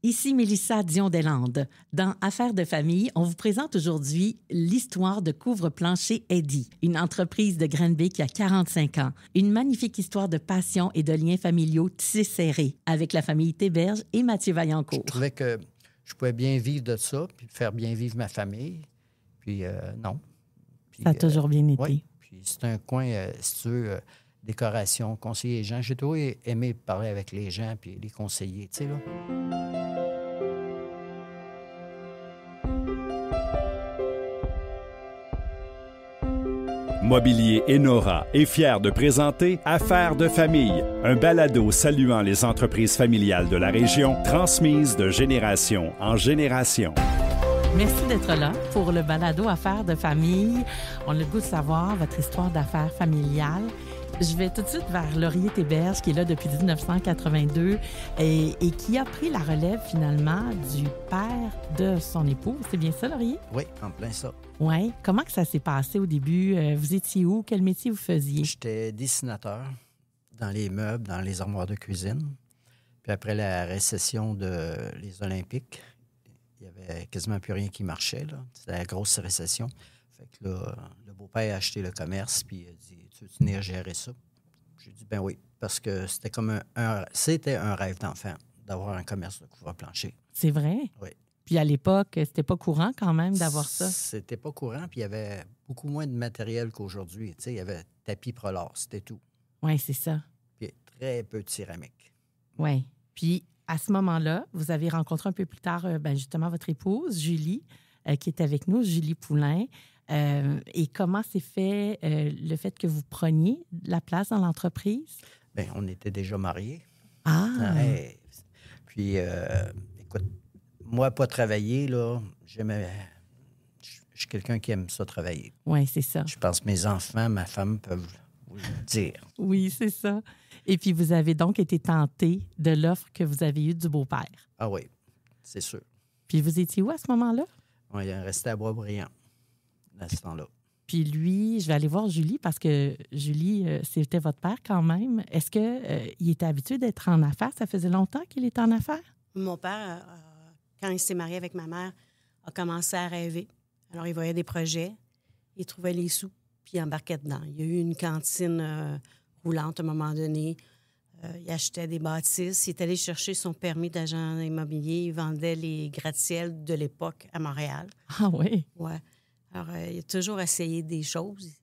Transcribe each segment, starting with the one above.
Ici Mélissa Dion-Deslandes. Dans Affaires de famille, on vous présente aujourd'hui l'histoire de Couvre-plancher Eddie, une entreprise de Granby qui a 45 ans. Une magnifique histoire de passion et de liens familiaux tissés serrés avec la famille Théberge et Mathieu Vaillancourt. Je trouvais que je pouvais bien vivre de ça, puis faire bien vivre ma famille. Puis non. Puis, ça a toujours bien été. Oui, puis c'est un coin, si tu veux, décoration, conseiller les gens. J'ai toujours aimé parler avec les gens puis les conseiller, tu sais, là. Mobilier Enora est fier de présenter Affaires de famille, un balado saluant les entreprises familiales de la région, transmises de génération en génération. Merci d'être là pour le balado Affaires de famille. On a le goût de savoir votre histoire d'affaires familiales. Je vais tout de suite vers Laurier Théberge, qui est là depuis 1982 et qui a pris la relève finalement du père de son époux. C'est bien ça, Laurier? Oui, en plein ça. Oui. Comment que ça s'est passé au début? Vous étiez où? Quel métier vous faisiez? J'étais dessinateur dans les meubles, dans les armoires de cuisine. Puis après la récession des Olympiques, il n'y avait quasiment plus rien qui marchait, là. C'était la grosse récession. Fait que là, le beau-père a acheté le commerce, puis il a dit « Tu veux venir gérer ça? » J'ai dit « Ben oui, parce que c'était comme c'était un rêve d'enfant d'avoir un commerce de couvre-plancher. » C'est vrai? Oui. Puis à l'époque, c'était pas courant quand même d'avoir ça? C'était pas courant, puis il y avait beaucoup moins de matériel qu'aujourd'hui. Tu sais, il y avait tapis Prolor, c'était tout. Oui, c'est ça. Puis très peu de céramique. Oui. Puis à ce moment-là, vous avez rencontré un peu plus tard justement votre épouse, Julie, qui est avec nous, Julie Poulain. Et comment s'est fait le fait que vous preniez la place dans l'entreprise? Bien, on était déjà mariés. Ah! Puis, écoute, moi, pas travailler, là, je suis quelqu'un qui aime ça travailler. Oui, c'est ça. Je pense que mes enfants, ma femme peuvent vous le dire. Oui, c'est ça. Et puis, vous avez donc été tenté de l'offre que vous avez eue du beau-père. Ah oui, c'est sûr. Puis, vous étiez où à ce moment-là? On est resté à Boisbriand à ce temps-là. Puis lui, je vais aller voir Julie parce que Julie, c'était votre père quand même. Est-ce qu'il était habitué d'être en affaires? Ça faisait longtemps qu'il était en affaires? Mon père, quand il s'est marié avec ma mère, a commencé à rêver. Alors, il voyait des projets, il trouvait les sous, puis il embarquait dedans. Il y a eu une cantine roulante à un moment donné. Il achetait des bâtisses. Il est allé chercher son permis d'agent immobilier. Il vendait les gratte-ciels de l'époque à Montréal. Ah oui? Oui. Alors, il a toujours essayé des choses.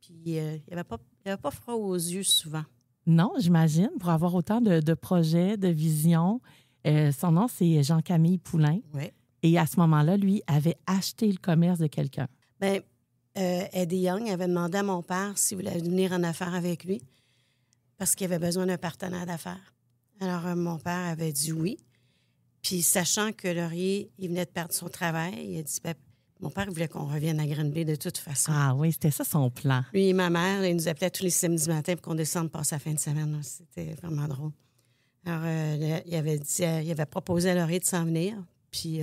Puis, il n'avait pas froid aux yeux souvent. Non, j'imagine, pour avoir autant de projets, de visions. Son nom, c'est Jean-Camille Poulain. Oui. Et à ce moment-là, lui, avait acheté le commerce de quelqu'un. Bien, Eddie Young avait demandé à mon père s'il voulait venir en affaires avec lui parce qu'il avait besoin d'un partenaire d'affaires. Alors, mon père avait dit oui. Puis, sachant que Laurier, il venait de perdre son travail, il a dit, mon père voulait qu'on revienne à Granby de toute façon. Ah oui, c'était ça son plan. Lui et ma mère, ils nous appelaient tous les samedis matins pour qu'on descende passer la fin de semaine. C'était vraiment drôle. Alors, il avait proposé à Laurier de s'en venir. Puis,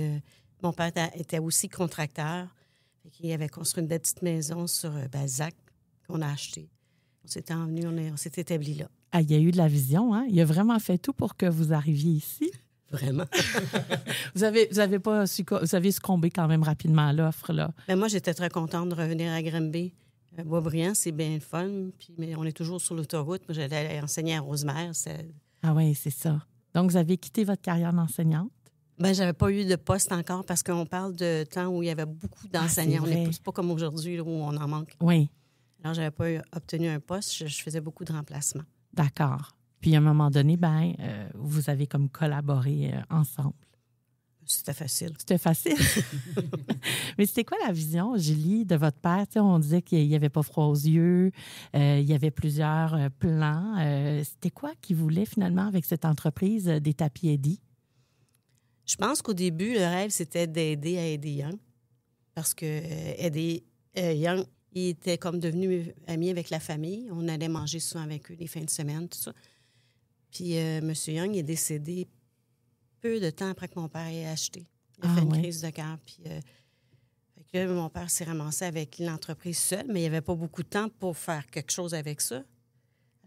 mon père était aussi contracteur. Il avait construit une belle petite maison sur Balzac qu'on a achetée. On s'était envenus, on s'est établis là. Ah, il y a eu de la vision, hein? Il a vraiment fait tout pour que vous arriviez ici. Vraiment. Vous avez succombé quand même rapidement à l'offre, là. Ben moi, j'étais très contente de revenir à Granby. Boisbriand, c'est bien le fun. Puis, mais on est toujours sur l'autoroute. Moi, j'allais enseigner à Rosemère. Ah oui, c'est ça. Donc, vous avez quitté votre carrière d'enseignante? Bien, j'avais pas eu de poste encore parce qu'on parle de temps où il y avait beaucoup d'enseignants. C'est pas comme aujourd'hui là, où on en manque. Oui. Alors, j'avais pas obtenu un poste. Je faisais beaucoup de remplacements. D'accord. Puis, à un moment donné, vous avez comme collaboré ensemble. C'était facile. C'était facile. Mais c'était quoi la vision, Julie, de votre père? T'sais, on disait qu'il n'y avait pas froid aux yeux, il y avait plusieurs plans. C'était quoi qu'il voulait finalement avec cette entreprise des tapis Eddie? Je pense qu'au début, le rêve, c'était d'aider à Eddie Young. Parce que Eddie Young, il était comme devenu ami avec la famille. On allait manger souvent avec eux les fins de semaine, tout ça. Puis M. Young est décédé peu de temps après que mon père ait acheté. Il a fait une crise de cœur. Puis fait que là, mon père s'est ramassé avec l'entreprise seul, mais il n'y avait pas beaucoup de temps pour faire quelque chose avec ça.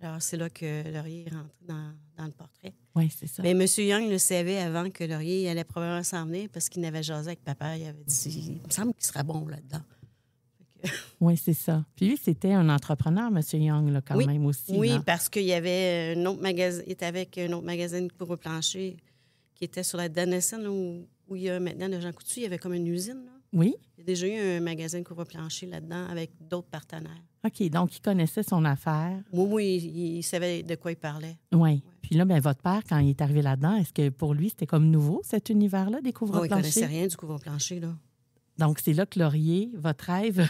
Alors, c'est là que Laurier est rentré dans le portrait. Oui, c'est ça. Mais M. Young le savait avant que Laurier allait probablement s'en venir parce qu'il n'avait jasé avec papa. Il avait dit, il me semble qu'il sera bon là-dedans. Oui, c'est ça. Puis lui, c'était un entrepreneur, M. Young, là, quand même aussi. Oui, là. parce qu'il y avait un autre magazine, il était avec un autre magazine pour le plancher qui était sur la Dennison où il y a maintenant le Jean Coutu. Il y avait comme une usine, là. Oui? Il y a déjà eu un magazine couvre-plancher là-dedans avec d'autres partenaires. OK, donc il connaissait son affaire. Oui, il savait de quoi il parlait. Oui. Puis là, bien, votre père, quand il est arrivé là-dedans, est-ce que pour lui, c'était comme nouveau, cet univers-là, des Il ne couvre-planchers? connaissait rien du couvre-plancher, là. Donc, c'est là que Laurier, votre rêve,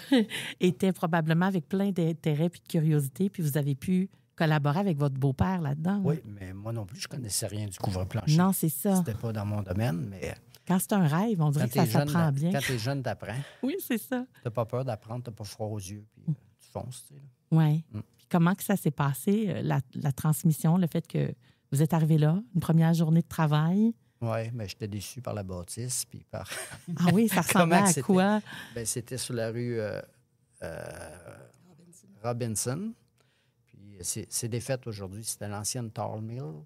était probablement avec plein d'intérêt puis de curiosité, puis vous avez pu collaborer avec votre beau-père là-dedans. Oui, mais moi non plus, je ne connaissais rien du couvre-plancher. Non, c'est ça. C'était pas dans mon domaine, mais Quand c'est un rêve, on dirait que ça s'apprend bien. quand tu es jeune, tu apprends. Oui, c'est ça. Tu n'as pas peur d'apprendre, tu n'as pas froid aux yeux, puis tu fonces. Tu sais, là. Oui. Mm. Puis comment que ça s'est passé, la transmission, le fait que vous êtes arrivé là, une première journée de travail? Oui, mais j'étais déçu par la bâtisse, puis par... Ah oui, ça ressemblait à quoi? Ben, c'était sur la rue Robinson. Puis c'est défait aujourd'hui. C'était l'ancienne Tall Mill,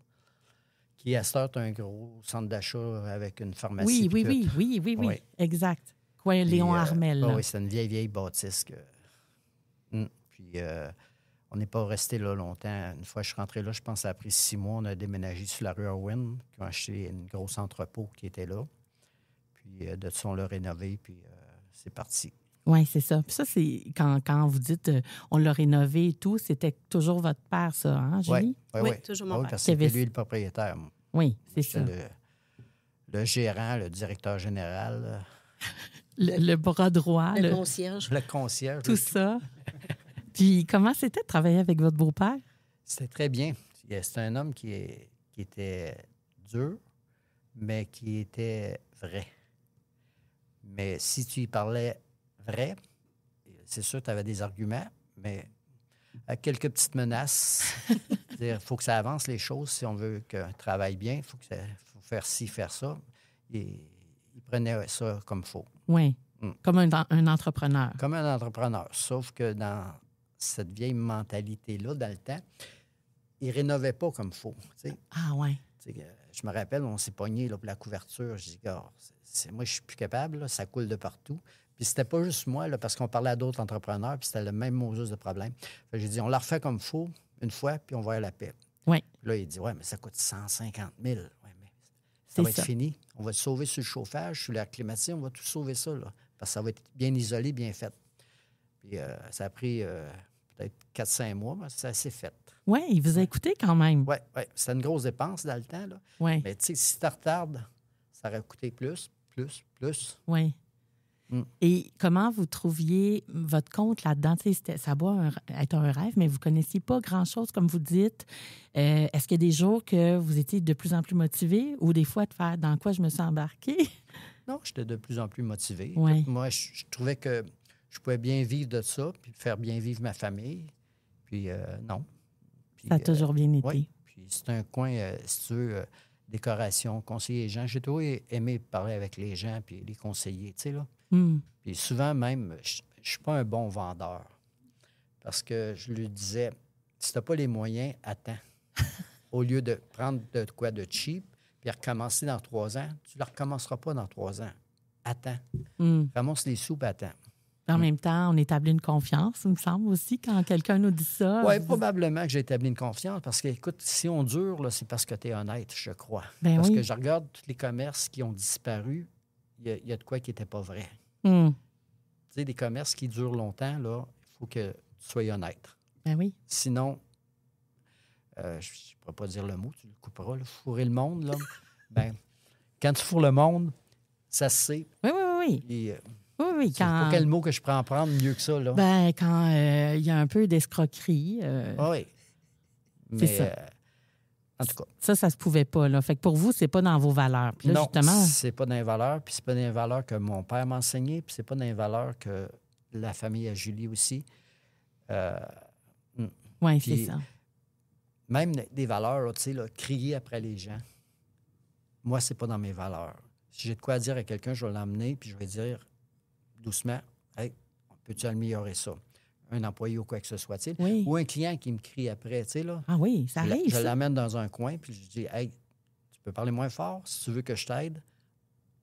qui à cette heure est un gros centre d'achat avec une pharmacie. Oui, exact. Coin Léon Armel. Oui, c'était une vieille bâtisse. Puis on n'est pas resté là longtemps. Une fois que je suis rentré là, je pense que ça a pris 6 mois. On a déménagé sur la rue Irwin, qui ont acheté une grosse entrepôt qui était là. Puis de ça, on l'a rénové, puis c'est parti. Oui, c'est ça. Puis ça, c'est quand vous dites on l'a rénové et tout, c'était toujours votre père, ça, hein, Julie? Oui, toujours mon oui, père. parce que c'était lui le propriétaire. Moi. Oui, c'est ça. Le gérant, le directeur général. Le bras droit. Le concierge. Le concierge. Tout ça. Puis comment c'était de travailler avec votre beau-père? C'était très bien. C'était un homme qui était dur, mais qui était vrai. Mais si tu y parlais vrai, c'est sûr que tu avais des arguments, mais avec quelques petites menaces. Il faut que ça avance les choses si on veut qu'on travaille bien. Il faut faire ci, faire ça. Et il prenait ça comme faux. Oui, comme un entrepreneur. Comme un entrepreneur. Sauf que dans cette vieille mentalité-là, dans le temps, il ne rénovait pas comme faux. T'sais. Ah oui. Je me rappelle, on s'est pogné là, pour la couverture. Je dis, moi, je suis plus capable. Là, ça coule de partout. Puis c'était pas juste moi, là, parce qu'on parlait à d'autres entrepreneurs, puis c'était le même Moses de problème. J'ai dit, on la refait comme faux une fois, puis on va avoir la paix. Oui. Puis là, il dit, ouais, mais ça coûte 150 000. Ouais, mais ça va être fini. On va te sauver sur le chauffage, sur l'air climatisé, on va tout sauver ça, là, parce que ça va être bien isolé, bien fait. Puis ça a pris peut-être 4-5 mois, mais ça s'est fait. Oui, il vous a écouté quand même. Oui. C'était une grosse dépense dans le temps, là. Oui. Mais tu sais, si tu retardes, ça aurait coûté plus. Oui. Et comment vous trouviez votre compte là-dedans? Ça doit être un rêve, mais vous ne connaissiez pas grand-chose, comme vous dites. Est-ce qu'il y a des jours que vous étiez de plus en plus motivé ou des fois de faire dans quoi je me suis embarqué? Non, j'étais de plus en plus motivé. Ouais. Moi, je trouvais que je pouvais bien vivre de ça, puis faire bien vivre ma famille. Puis non. Puis, ça a toujours bien été. Oui. Puis c'est un coin, si tu veux, décoration, conseiller les gens. J'ai toujours aimé parler avec les gens puis les conseiller, tu sais, là. Puis souvent même, je ne suis pas un bon vendeur. Parce que je lui disais, si tu n'as pas les moyens, attends. Au lieu de prendre de quoi de cheap, puis recommencer dans 3 ans, tu ne le recommenceras pas dans 3 ans. Attends. Ramasse les sous, puis attends. En même temps, on établit une confiance, il me semble aussi, quand quelqu'un nous dit ça. Oui, probablement que j'ai établi une confiance parce que, écoute, si on dure, là, c'est parce que tu es honnête, je crois. Parce que je regarde tous les commerces qui ont disparu, il y a de quoi qui n'était pas vrai. Tu sais, des commerces qui durent longtemps, là, il faut que tu sois honnête. Ben oui. Sinon, je ne pourrais pas dire le mot, tu le couperas, là, fourrer le monde, là. Ben, quand tu fourres le monde, ça se sait. Oui. Et, oui, c'est pas quel mot que je prends en prendre mieux que ça, là. Ben, quand il y a un peu d'escroquerie. Oui. Mais, c'est ça. En tout cas. Ça se pouvait pas, là. Fait que pour vous, c'est pas dans vos valeurs. Puis là, non, justement... c'est pas dans les valeurs, puis c'est pas dans les valeurs que mon père m'a enseigné, puis c'est pas dans les valeurs que la famille à Julie aussi. Oui, c'est ça. Même des valeurs, tu sais, là, crier après les gens. Moi, c'est pas dans mes valeurs. Si j'ai de quoi dire à quelqu'un, je vais l'emmener, puis je vais dire doucement, « Hey, peux-tu améliorer ça? » un employé ou quoi que ce soit, tu sais. Oui. Ou un client qui me crie après, tu sais, là. Ah oui, ça arrive, Je ça. l'amène dans un coin, puis je dis, hey, tu peux parler moins fort si tu veux que je t'aide.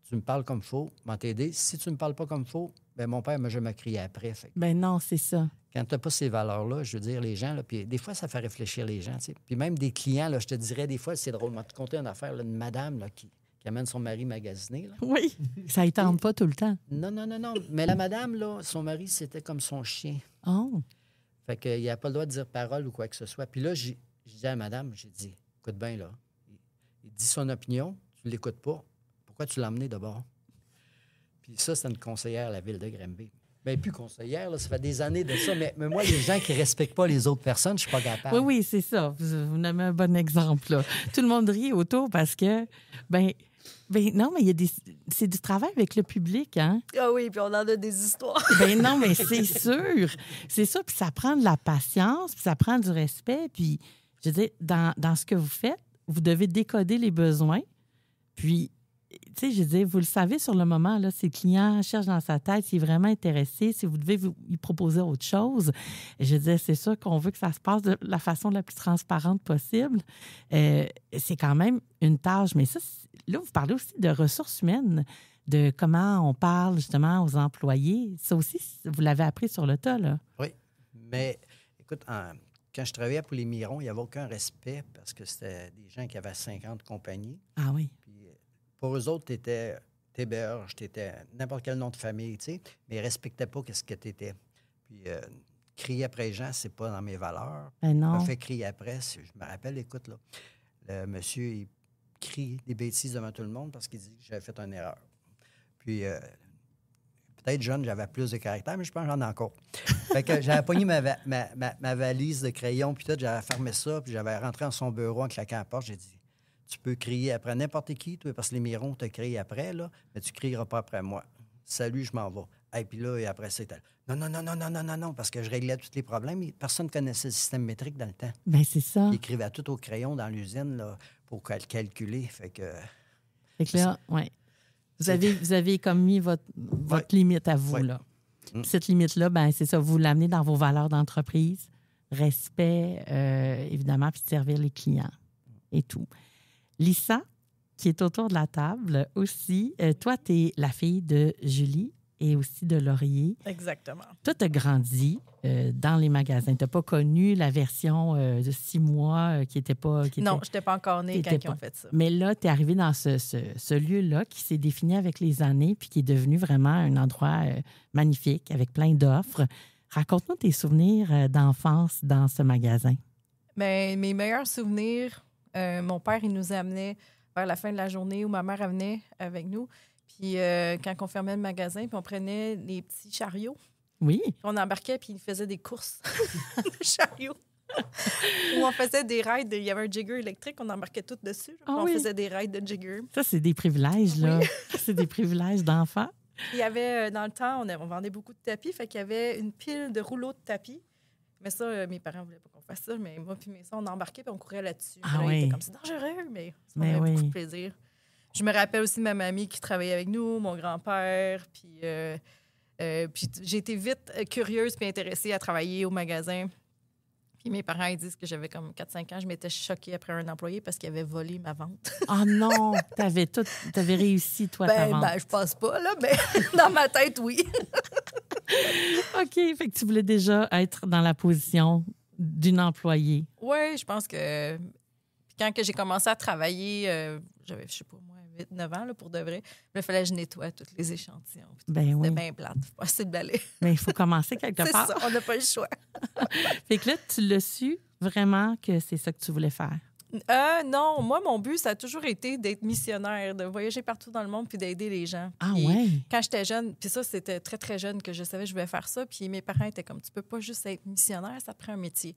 Tu me parles comme il faut, m'en t'aider. Si tu ne me parles pas comme il faut, bien, mon père m'a jamais crié après. Fait que Ben non, c'est ça. quand tu n'as pas ces valeurs-là, je veux dire, les gens, là, puis des fois, ça fait réfléchir les gens, tu sais. Puis même des clients, là, je te dirais, des fois, c'est drôle. Je vais te conter une affaire, là, une madame là, qui amène son mari magasiner, là. Oui. Ça ne tente pas tout le temps. Non. Mais la madame, là, son mari, c'était comme son chien. Oh. Fait qu'il n'a pas le droit de dire parole ou quoi que ce soit. Puis là, j'ai dit à la madame, j'ai dit, écoute bien, là, il dit son opinion, tu ne l'écoutes pas. Pourquoi tu l'as emmené d'abord? Puis ça, c'est une conseillère à la ville de Granby. Bien, plus conseillère, là, ça fait des années de ça. Mais moi, les gens qui ne respectent pas les autres personnes, je ne suis pas capable. Oui, c'est ça. Vous nommez un bon exemple, là. Tout le monde rit autour parce que, ben non, mais c'est du travail avec le public, hein? Ah oui, puis on en a des histoires. Ben non, mais c'est sûr. C'est ça, puis ça prend de la patience, puis ça prend du respect. Puis, je veux dire, dans ce que vous faites, vous devez décoder les besoins. Puis, tu sais, je veux dire, vous le savez sur le moment, là, si le client cherche dans sa tête, s'il est vraiment intéressé, si vous devez lui proposer autre chose, je veux dire, c'est sûr qu'on veut que ça se passe de la façon la plus transparente possible. C'est quand même une tâche. Mais ça, là, vous parlez aussi de ressources humaines, de comment on parle justement aux employés. Ça aussi, vous l'avez appris sur le tas, là. Oui, mais écoute, quand je travaillais pour les Mirons, il n'y avait aucun respect parce que c'était des gens qui avaient 50 compagnies. Ah oui. Puis pour eux autres, tu étais Berge, tu étais n'importe quel nom de famille, tu sais, mais ils ne respectaient pas ce que tu étais. Puis crier après les gens, c'est pas dans mes valeurs. Ben non. On fait crier après. Je me rappelle, écoute, là, le monsieur, il crie des bêtises devant tout le monde parce qu'il dit que j'avais fait une erreur. Puis peut-être jeune, j'avais plus de caractère, mais je pense que j'en ai encore. Fait que j'avais pogné ma valise de crayon, puis tout, j'avais fermé ça, puis j'avais rentré dans son bureau en claquant la porte. J'ai dit, tu peux crier après n'importe qui, toi, parce que les Mirons te crient après, là, mais tu ne crieras pas après moi. Salut, je m'en vais. Et puis là, et après, c'était non, parce que je réglais tous les problèmes. Personne ne connaissait le système métrique dans le temps. Bien, c'est ça. Ils écrivaient tout au crayon dans l'usine là, pour calculer. Fait que là, oui. Vous avez comme mis votre limite à vous, là. Cette limite-là, ben c'est ça, vous l'amenez dans vos valeurs d'entreprise, respect, évidemment, puis de servir les clients et tout. Lisa, qui est autour de la table aussi, toi, tu es la fille de Julie et aussi de Laurier. Exactement. Toi, tu as grandi dans les magasins. Tu n'as pas connu la version de 6 mois qui n'était pas... Non, je n'étais pas encore née quand ils ont fait ça. Mais là, tu es arrivé dans ce lieu-là qui s'est défini avec les années puis qui est devenu vraiment un endroit magnifique avec plein d'offres. Raconte-nous tes souvenirs d'enfance dans ce magasin. Bien, mes meilleurs souvenirs, mon père, il nous amenait vers la fin de la journée où ma mère venait avec nous. Puis quand on fermait le magasin, puis on prenait les petits chariots. Oui. On embarquait, puis il faisait des courses de chariots. Où on faisait des rides. Il y avait un jigger électrique, on embarquait tout dessus. On faisait des rides de jigger. Ça, c'est des privilèges, là. Oui. C'est des privilèges d'enfants. Il y avait, dans le temps, on vendait beaucoup de tapis, fait qu'il y avait une pile de rouleaux de tapis. Mais ça, mes parents ne voulaient pas qu'on fasse ça, mais moi puis mes soeurs, on embarquait puis on courait là-dessus. Ah là, oui. C'était comme, c'est dangereux, mais ça avait beaucoup de plaisir. Je me rappelle aussi de ma mamie qui travaillait avec nous, mon grand-père, puis j'ai été vite curieuse puis intéressée à travailler au magasin. Puis mes parents, ils disent que j'avais comme 4-5 ans, je m'étais choquée après un employé parce qu'il avait volé ma vente. Oh non! T'avais réussi, toi, ta vente. Ben, je pense pas, là, mais dans ma tête, oui. OK, fait que tu voulais déjà être dans la position d'une employée. Oui, je pense que... Puis quand que j'ai commencé à travailler, j'avais, je sais pas moi, 8-9 ans, là, pour de vrai, il fallait que je nettoie tous les échantillons. C'était bien plate, pas assez de balai. Mais il faut commencer quelque part. C'est ça, on n'a pas le choix. Fait que là, tu l'as su vraiment que c'est ça que tu voulais faire? Non, moi, mon but, ça a toujours été d'être missionnaire, de voyager partout dans le monde puis d'aider les gens. Ah ouais? Quand j'étais jeune, puis ça, c'était très, très jeune que je savais que je voulais faire ça. Puis mes parents étaient comme, tu peux pas juste être missionnaire, ça prend un métier.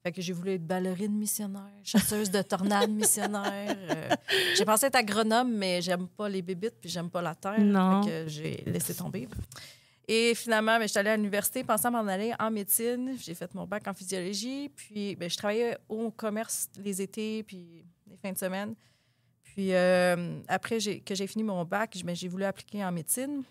Fait que j'ai voulu être ballerine missionnaire, chasseuse de tornades missionnaire. J'ai pensé être agronome, mais j'aime pas les bébites puis j'aime pas la terre. Non. Fait que j'ai laissé tomber. Et finalement, je suis allée à l'université pensant m'en aller en médecine. J'ai fait mon bac en physiologie. Puis je travaillais au commerce les étés puis les fins de semaine. Puis après que j'ai fini mon bac, j'ai voulu appliquer en médecine.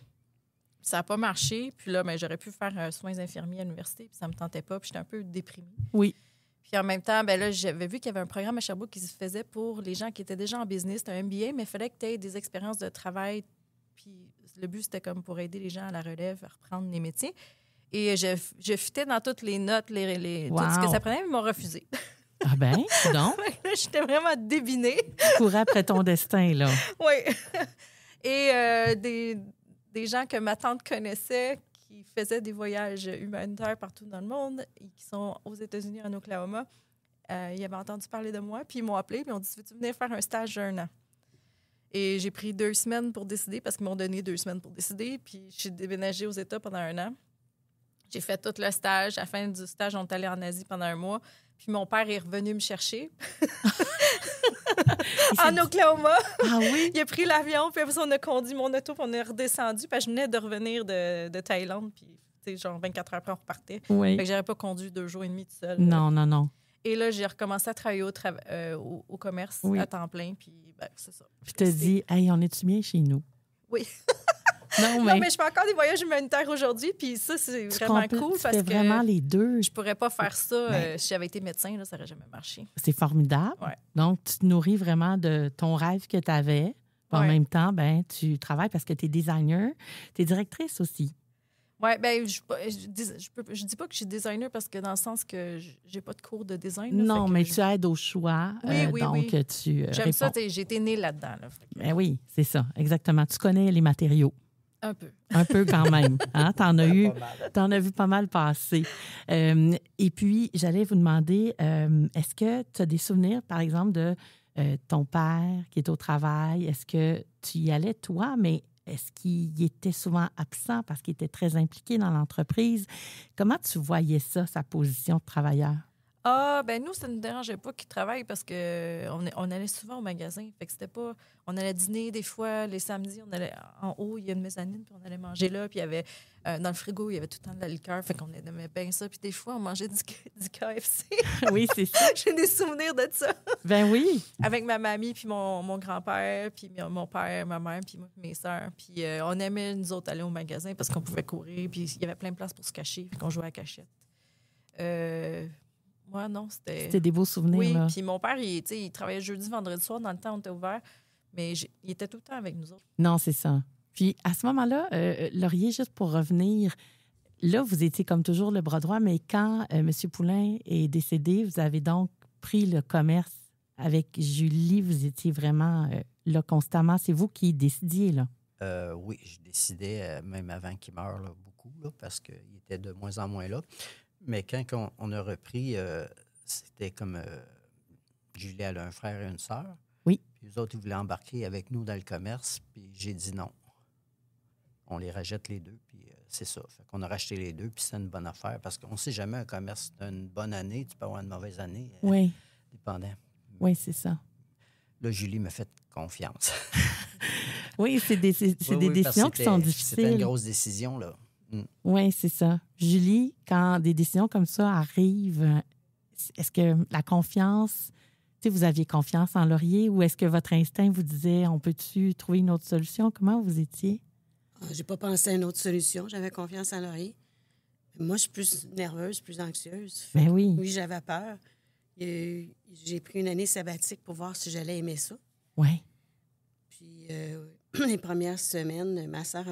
ça n'a pas marché. Puis là, j'aurais pu faire soins infirmiers à l'université, puis ça ne me tentait pas, puis j'étais un peu déprimée. Oui. Puis en même temps, là, j'avais vu qu'il y avait un programme à Sherbrooke qui se faisait pour les gens qui étaient déjà en business. C'était un MBA, mais il fallait que tu aies des expériences de travail. Puis le but, c'était comme pour aider les gens à la relève à reprendre les métiers. Et je fitais dans toutes les notes, tout ce que ça prenait, mais ils m'ont refusé. Ah ben, donc? Là, j'étais vraiment débinée. Tu courais après ton destin, là. Oui. Et des gens que ma tante connaissait qui faisaient des voyages humanitaires partout dans le monde et qui sont aux États-Unis, en Oklahoma, ils avaient entendu parler de moi, puis ils m'ont appelé, puis ils ont dit « Veux-tu venir faire un stage d'1 an? » Et j'ai pris 2 semaines pour décider, parce qu'ils m'ont donné 2 semaines pour décider, puis j'ai déménagé aux États pendant 1 an. J'ai fait tout le stage. À la fin du stage, on est allé en Asie pendant 1 mois. Puis mon père est revenu me chercher en Oklahoma. Ah oui? Il a pris l'avion, puis après ça, on a conduit mon auto, puis on est redescendu. Puis je venais de revenir de Thaïlande, puis genre 24 heures après, on repartait. Oui. Fait que j'aurais pas conduit 2 jours et demi tout seul. Non. Et là, j'ai recommencé à travailler au commerce à temps plein, puis c'est ça. Puis tu te dis, hey, on est-tu bien chez nous? Oui. Non, mais je fais encore des voyages humanitaires aujourd'hui, puis ça, c'est vraiment cool parce que vraiment les deux. Je pourrais pas faire ça si j'avais été médecin, là, ça n'aurait jamais marché. C'est formidable. Ouais. Donc, tu te nourris vraiment de ton rêve que tu avais. En même temps, tu travailles parce que tu es designer. Tu es directrice aussi. Oui, je dis pas que je suis designer parce que dans le sens que j'ai pas de cours de design. Là, non, mais tu aides au choix. Oui. Tu J'aime ça, j'ai été née là-dedans. Là, Ben oui, c'est ça, exactement. Tu connais les matériaux. Un peu. Un peu quand même. Hein? T'en as vu pas mal passer. Et puis, j'allais vous demander, est-ce que tu as des souvenirs, par exemple, de ton père qui est au travail? Est-ce que tu y allais, toi, mais est-ce qu'il était souvent absent parce qu'il était très impliqué dans l'entreprise? Comment tu voyais ça, sa position de travailleur? Ah, ben nous, ça ne nous dérangeait pas qu'il travaille parce qu'on allait souvent au magasin. Fait que c'était pas... On allait dîner des fois, les samedis, on allait en haut, il y a une mezzanine, puis on allait manger là. Puis il y avait... dans le frigo, il y avait tout le temps de la liqueur. Fait qu'on aimait bien ça. Puis des fois, on mangeait du KFC. Oui, c'est ça. J'ai des souvenirs de ça. Ben oui. Avec ma mamie, puis mon grand-père, puis mon père, ma mère, puis moi, mes sœurs. Puis on aimait, nous autres, aller au magasin parce qu'on pouvait courir. Puis il y avait plein de place pour se cacher. Fait qu'on jouait à la cachette. Moi, non, c'était des beaux souvenirs. Oui, là. puis mon père, il travaillait jeudi, vendredi soir. Dans le temps, on était ouvert. Mais il était tout le temps avec nous autres. Non, c'est ça. Puis à ce moment-là, Laurier, juste pour revenir, là, vous étiez comme toujours le bras droit, mais quand M. Poulain est décédé, vous avez donc pris le commerce avec Julie. Vous étiez vraiment là constamment. C'est vous qui décidiez, là? Oui, je décidais, même avant qu'il meure, là, beaucoup, là, parce qu'il était de moins en moins là. Mais quand on a repris, c'était comme Julie, elle a un frère et une sœur. Oui. Puis les autres, ils voulaient embarquer avec nous dans le commerce. Puis j'ai dit non. On les rachète les deux, puis c'est ça. Fait qu'on a racheté les deux, puis c'est une bonne affaire. Parce qu'on ne sait jamais, un commerce, d'une bonne année, tu peux avoir une mauvaise année. Oui. Dépendant. Oui, c'est ça. Là, Julie me fait confiance. Oui, c'est des décisions qui sont difficiles. C'était une grosse décision, là. Oui, c'est ça. Julie, quand des décisions comme ça arrivent, est-ce que la confiance, tu sais, vous aviez confiance en Laurier ou est-ce que votre instinct vous disait, on peut-tu trouver une autre solution? Comment vous étiez? J'ai pas pensé à une autre solution. J'avais confiance en Laurier. Moi, je suis plus nerveuse, plus anxieuse. Ben oui. Oui, j'avais peur. J'ai pris une année sabbatique pour voir si j'allais aimer ça. Oui. Puis les premières semaines, ma sœur,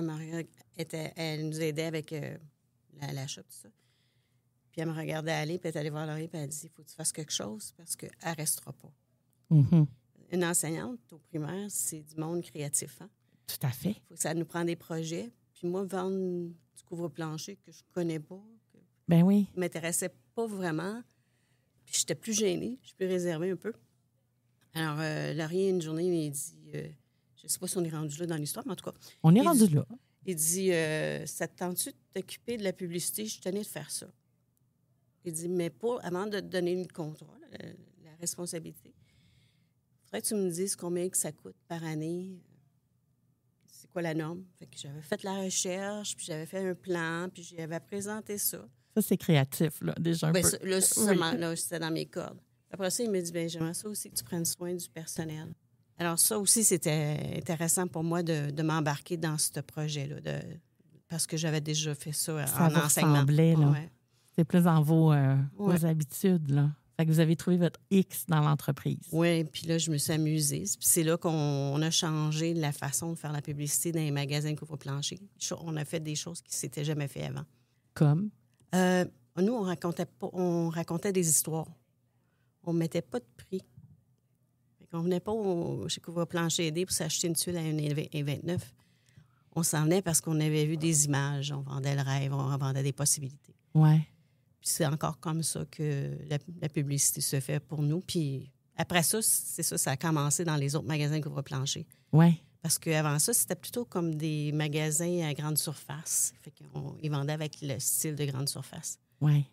elle nous aidait avec l'achat, tout ça. Puis elle me regardait aller, puis elle est allée voir Laurier, puis elle a dit, il faut que tu fasses quelque chose parce qu'elle ne restera pas. Mm-hmm. Une enseignante au primaire, c'est du monde créatif. Hein? Tout à fait. Il faut que ça nous prenne des projets. Puis moi, vendre du couvre-plancher que je ne connais pas, ben oui. ne m'intéressait pas vraiment. Puis j'étais plus gênée, je suis plus réservée un peu. Alors, Laurier, une journée, il dit, je ne sais pas si on est rendu là dans l'histoire, mais en tout cas... On est rendu là. Il dit, ça te tente-tu de t'occuper de la publicité? Je tenais de faire ça. Il dit, mais pas avant de te donner le contrôle, la responsabilité. Il faudrait que tu me dises combien que ça coûte par année. C'est quoi la norme? Fait que j'avais fait la recherche, puis j'avais fait un plan, puis j'avais présenté ça. Ça, c'est créatif, là, déjà un peu. Là, c'était dans mes cordes. Après ça, il me dit, bien, j'aimerais ça aussi que tu prennes soin du personnel. Alors ça aussi, c'était intéressant pour moi de m'embarquer dans ce projet-là, parce que j'avais déjà fait ça Ça en vous enseignement. ressemblait, là. Ouais. C'est plus dans vos habitudes, là. Fait que vous avez trouvé votre X dans l'entreprise. Oui, puis là, je me suis amusée. Puis c'est là qu'on a changé la façon de faire la publicité dans les magasins couvre-plancher. On a fait des choses qui ne s'étaient jamais fait avant. Comme? Nous, on racontait des histoires. On ne mettait pas de prix. On ne venait pas chez Couvre-plancher aider pour s'acheter une tuile à 1,29. On s'en venait parce qu'on avait vu des images. On vendait le rêve, on vendait des possibilités. Ouais. Puis c'est encore comme ça que la publicité se fait pour nous. Puis après ça, c'est ça, ça a commencé dans les autres magasins Couvre-plancher. Oui. Parce qu'avant ça, c'était plutôt comme des magasins à grande surface. Fait qu'ils vendaient avec le style de grande surface. Oui.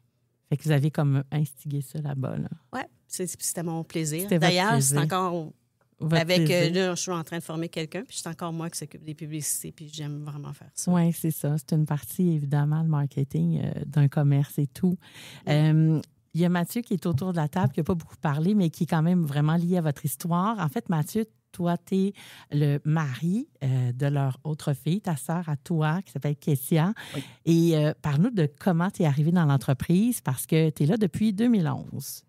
Fait que vous avez comme instigé ça là-bas, là. Oui, c'était mon plaisir. C'était D'ailleurs, c'est encore... Votre plaisir. Là, je suis en train de former quelqu'un, puis c'est encore moi qui s'occupe des publicités, puis j'aime vraiment faire ça. Oui, c'est ça. C'est une partie, évidemment, le marketing d'un commerce et tout. Il y a Mathieu qui est autour de la table, qui n'a pas beaucoup parlé, mais qui est quand même vraiment lié à votre histoire. En fait, Mathieu, toi, tu es le mari de leur autre fille, ta sœur à toi, qui s'appelle Kessia. Oui. Et parle-nous de comment tu es arrivé dans l'entreprise, parce que tu es là depuis 2011.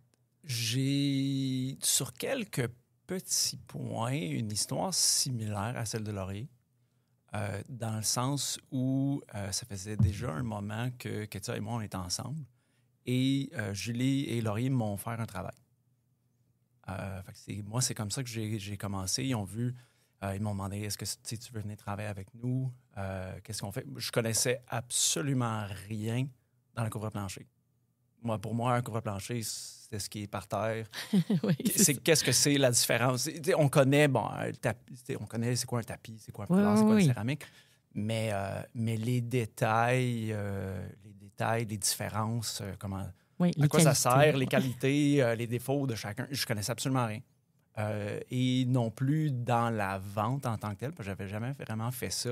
J'ai, sur quelques petits points, une histoire similaire à celle de Laurier, dans le sens où ça faisait déjà un moment que Kessia et moi, on était ensemble. Et Julie et Laurier m'ont offert un travail. Moi, c'est comme ça que j'ai commencé. Ils ont vu, ils m'ont demandé, est-ce que tu veux venir travailler avec nous? Qu'est-ce qu'on fait? Je connaissais absolument rien dans le couvre-plancher. Pour moi, un couvre-plancher, c'est ce qui est par terre. Oui, Qu'est-ce que c'est la différence? On connaît, le tapis, on connaît c'est quoi un tapis, c'est quoi un foulard, c'est quoi une céramique. Mais les détails, les différences, à quoi ça sert, les qualités, les défauts de chacun, je connaissais absolument rien. Et non plus dans la vente en tant que telle, parce que je n'avais jamais vraiment fait ça.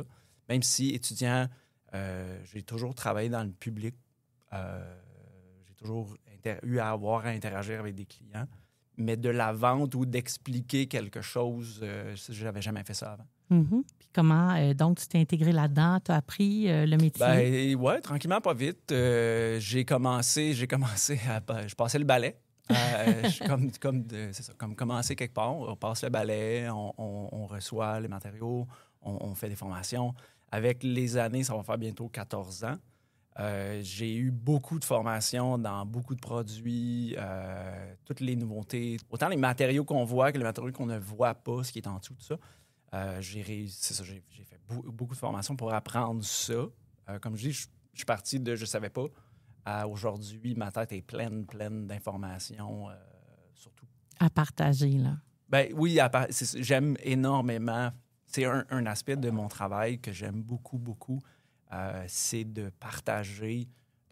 Même si, étudiant, j'ai toujours travaillé dans le public. J'ai toujours eu à avoir à interagir avec des clients. Mais de la vente ou d'expliquer quelque chose, je n'avais jamais fait ça avant. Mm-hmm. Puis comment, donc, tu t'es intégré là-dedans? Tu as appris le métier? Oui, tranquillement, pas vite. J'ai commencé je passais le balai. C'est ça, comme commencer quelque part. On passe le balai, on reçoit les matériaux, on fait des formations. Avec les années, ça va faire bientôt 14 ans. J'ai eu beaucoup de formations dans beaucoup de produits, toutes les nouveautés, autant les matériaux qu'on voit que les matériaux qu'on ne voit pas, ce qui est en dessous de ça. J'ai fait beaucoup de formations pour apprendre ça. Comme je dis, je suis parti de « je ne savais pas » à aujourd'hui, ma tête est pleine d'informations, surtout. À partager, là. Ben oui, j'aime énormément. C'est un aspect de mon travail que j'aime beaucoup, beaucoup. C'est de partager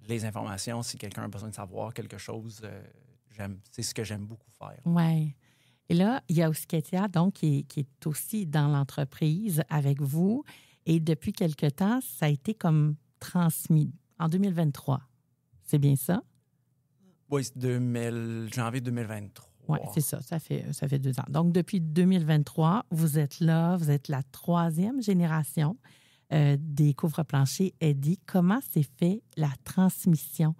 les informations. Si quelqu'un a besoin de savoir quelque chose, c'est ce que j'aime beaucoup faire. Oui. Et là, il y a aussi Kessia, donc, qui est aussi dans l'entreprise avec vous. Et depuis quelque temps, ça a été comme transmis en 2023. C'est bien ça? Oui, c'est janvier 2023. Oui, c'est ça. Ça fait 2 ans. Donc, depuis 2023, vous êtes là. Vous êtes la 3e génération des couvre-planchers Eddy. Comment s'est fait la transmission?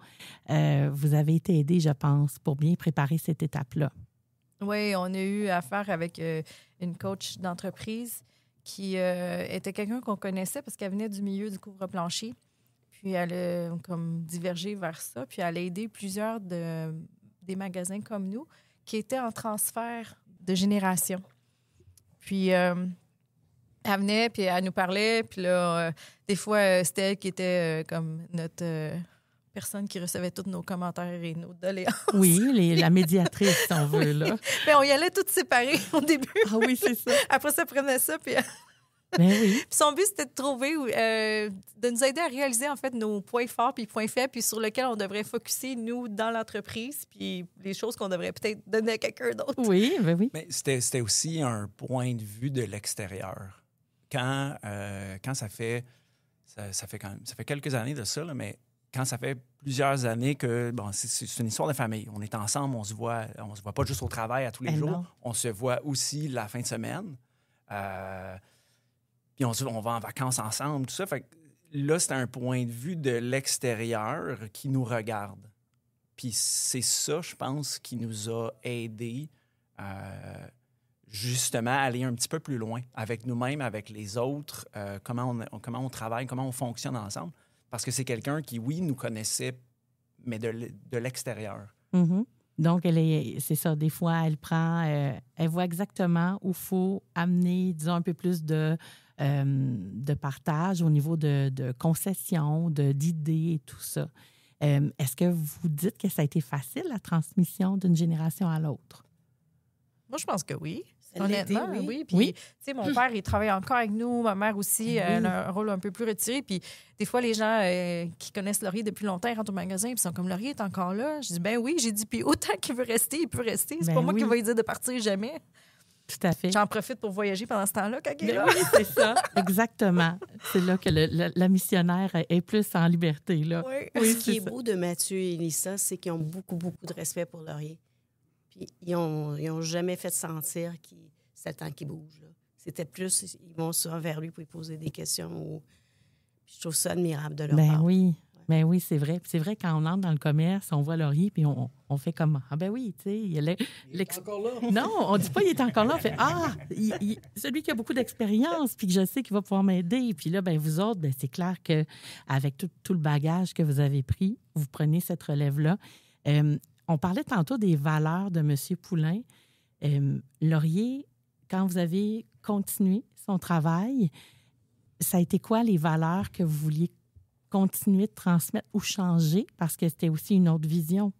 Vous avez été aidé, je pense, pour bien préparer cette étape-là. Oui, on a eu affaire avec une coach d'entreprise qui était quelqu'un qu'on connaissait parce qu'elle venait du milieu du couvre-plancher. Puis elle a comme divergé vers ça. Puis elle a aidé plusieurs des magasins comme nous qui étaient en transfert de génération. Puis elle venait, puis elle nous parlait. Puis là, des fois, c'était elle qui était comme notre personne qui recevait tous nos commentaires et nos doléances. Oui, la médiatrice, si on veut, là. Mais on y allait toutes séparées au début. Ah oui, c'est ça. Après ça, elle prenait ça, puis... Ben oui. Puis son but, c'était de trouver, de nous aider à réaliser, en fait, nos points forts puis points faibles, puis sur lesquels on devrait focusser, nous, dans l'entreprise, puis les choses qu'on devrait peut-être donner à quelqu'un d'autre. Oui, ben oui. Mais c'était aussi un point de vue de l'extérieur. Quand ça fait quelques années de ça, là, mais quand ça fait plusieurs années que, c'est une histoire de famille. On est ensemble, on se voit pas juste au travail à tous les jours. Non. On se voit aussi la fin de semaine. Puis on va en vacances ensemble, tout ça. Fait que là, c'est un point de vue de l'extérieur qui nous regarde. Puis c'est ça, je pense, qui nous a aidés justement à aller un petit peu plus loin avec nous-mêmes, avec les autres, comment on travaille, comment on fonctionne ensemble. Parce que c'est quelqu'un qui, oui, nous connaissait, mais de l'extérieur. Mm-hmm. Donc, c'est ça, des fois, elle voit exactement où il faut amener, disons, un peu plus de partage au niveau de concessions, d'idées et tout ça. Est-ce que vous dites que ça a été facile, la transmission d'une génération à l'autre? Moi, je pense que oui. Ça Honnêtement, l'était, oui. Puis, tu sais, mon père, il travaille encore avec nous. Ma mère aussi, elle a un rôle un peu plus retiré. Puis, des fois, les gens qui connaissent Laurier depuis longtemps, ils rentrent au magasin et sont comme, Laurier est encore là. Je dis, ben oui. J'ai dit, puis autant qu'il veut rester, il peut rester. C'est pas moi qui vais lui dire de partir jamais. Tout à fait. J'en profite pour voyager pendant ce temps-là, quand il est là. Oui, c'est ça. Exactement. C'est là que la missionnaire est plus en liberté. Là. Oui. Ce qui est beau de Mathieu et Lisa, c'est qu'ils ont beaucoup, beaucoup de respect pour Laurier. Puis ils ont jamais fait sentir que c'est le temps qu'ils bougent. Là. C'était plus, ils vont souvent vers lui pour lui poser des questions. Puis je trouve ça admirable de leur part. Oui. Ben oui, c'est vrai. Puis c'est vrai, quand on entre dans le commerce, on voit Laurier, puis on fait comme, ah ben oui, tu sais, il est encore là. Non, on dit pas il est encore là, on fait, celui qui a beaucoup d'expérience, puis que je sais qu'il va pouvoir m'aider. Puis là, ben vous autres, ben c'est clair qu'avec tout le bagage que vous avez pris, vous prenez cette relève-là. On parlait tantôt des valeurs de M. Poulain. Laurier, quand vous avez continué son travail, ça a été quoi les valeurs que vous vouliez continuer de transmettre ou changer parce que c'était aussi une autre vision?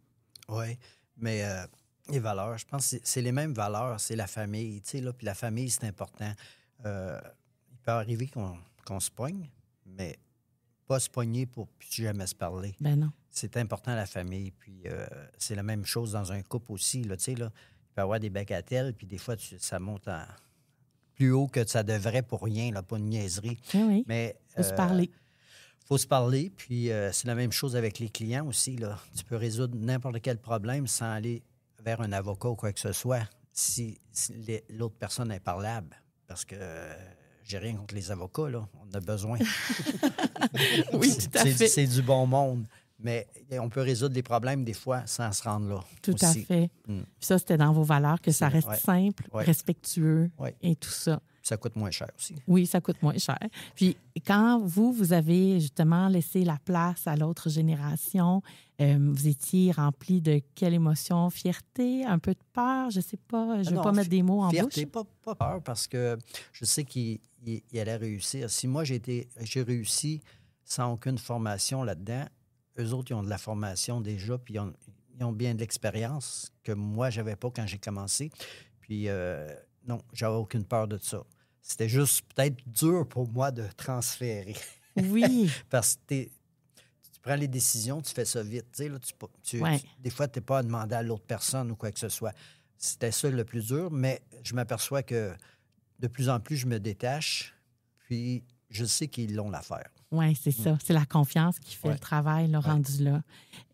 Oui, mais les valeurs, je pense que c'est les mêmes valeurs, c'est la famille, tu sais, là, puis la famille, c'est important. Il peut arriver qu'on se pogne, mais pas se pogner pour plus jamais se parler. Ben non. C'est important, la famille, puis c'est la même chose dans un couple aussi, là, tu sais, là, il peut y avoir des bagatelles, puis des fois, ça monte plus haut que ça devrait pour rien, là, pas une niaiserie. Oui, mais faut se parler. Faut se parler, puis c'est la même chose avec les clients aussi, là. Tu peux résoudre n'importe quel problème sans aller vers un avocat ou quoi que ce soit si l'autre personne est parlable, parce que j'ai rien contre les avocats, là. On en a besoin. Oui, tout à fait. C'est du bon monde. Mais on peut résoudre les problèmes des fois sans se rendre là. Tout aussi. à fait. Puis ça, c'était dans vos valeurs, que ça reste simple, ouais. respectueux et tout ça. Puis ça coûte moins cher aussi. Oui, ça coûte moins cher. Puis quand vous avez justement laissé la place à l'autre génération, vous étiez rempli de quelle émotion? Fierté, un peu de peur? Je ne sais pas, je ne veux pas mettre des mots en bouche. Fierté, pas peur, parce que je sais qu'il allait réussir. Si moi, j'ai réussi sans aucune formation là-dedans, eux autres, ils ont de la formation déjà, puis ils ont bien de l'expérience que moi, je n'avais pas quand j'ai commencé. Puis non, j'avais aucune peur de ça. C'était juste peut-être dur pour moi de transférer. Oui. Parce que tu prends les décisions, tu fais ça vite. Tu sais, là, des fois, tu n'es pas à demander à l'autre personne ou quoi que ce soit. C'était ça le plus dur, mais je m'aperçois que de plus en plus, je me détache, puis je sais qu'ils l'ont l'affaire. Oui, c'est ça. C'est la confiance qui fait le travail, le rendu là.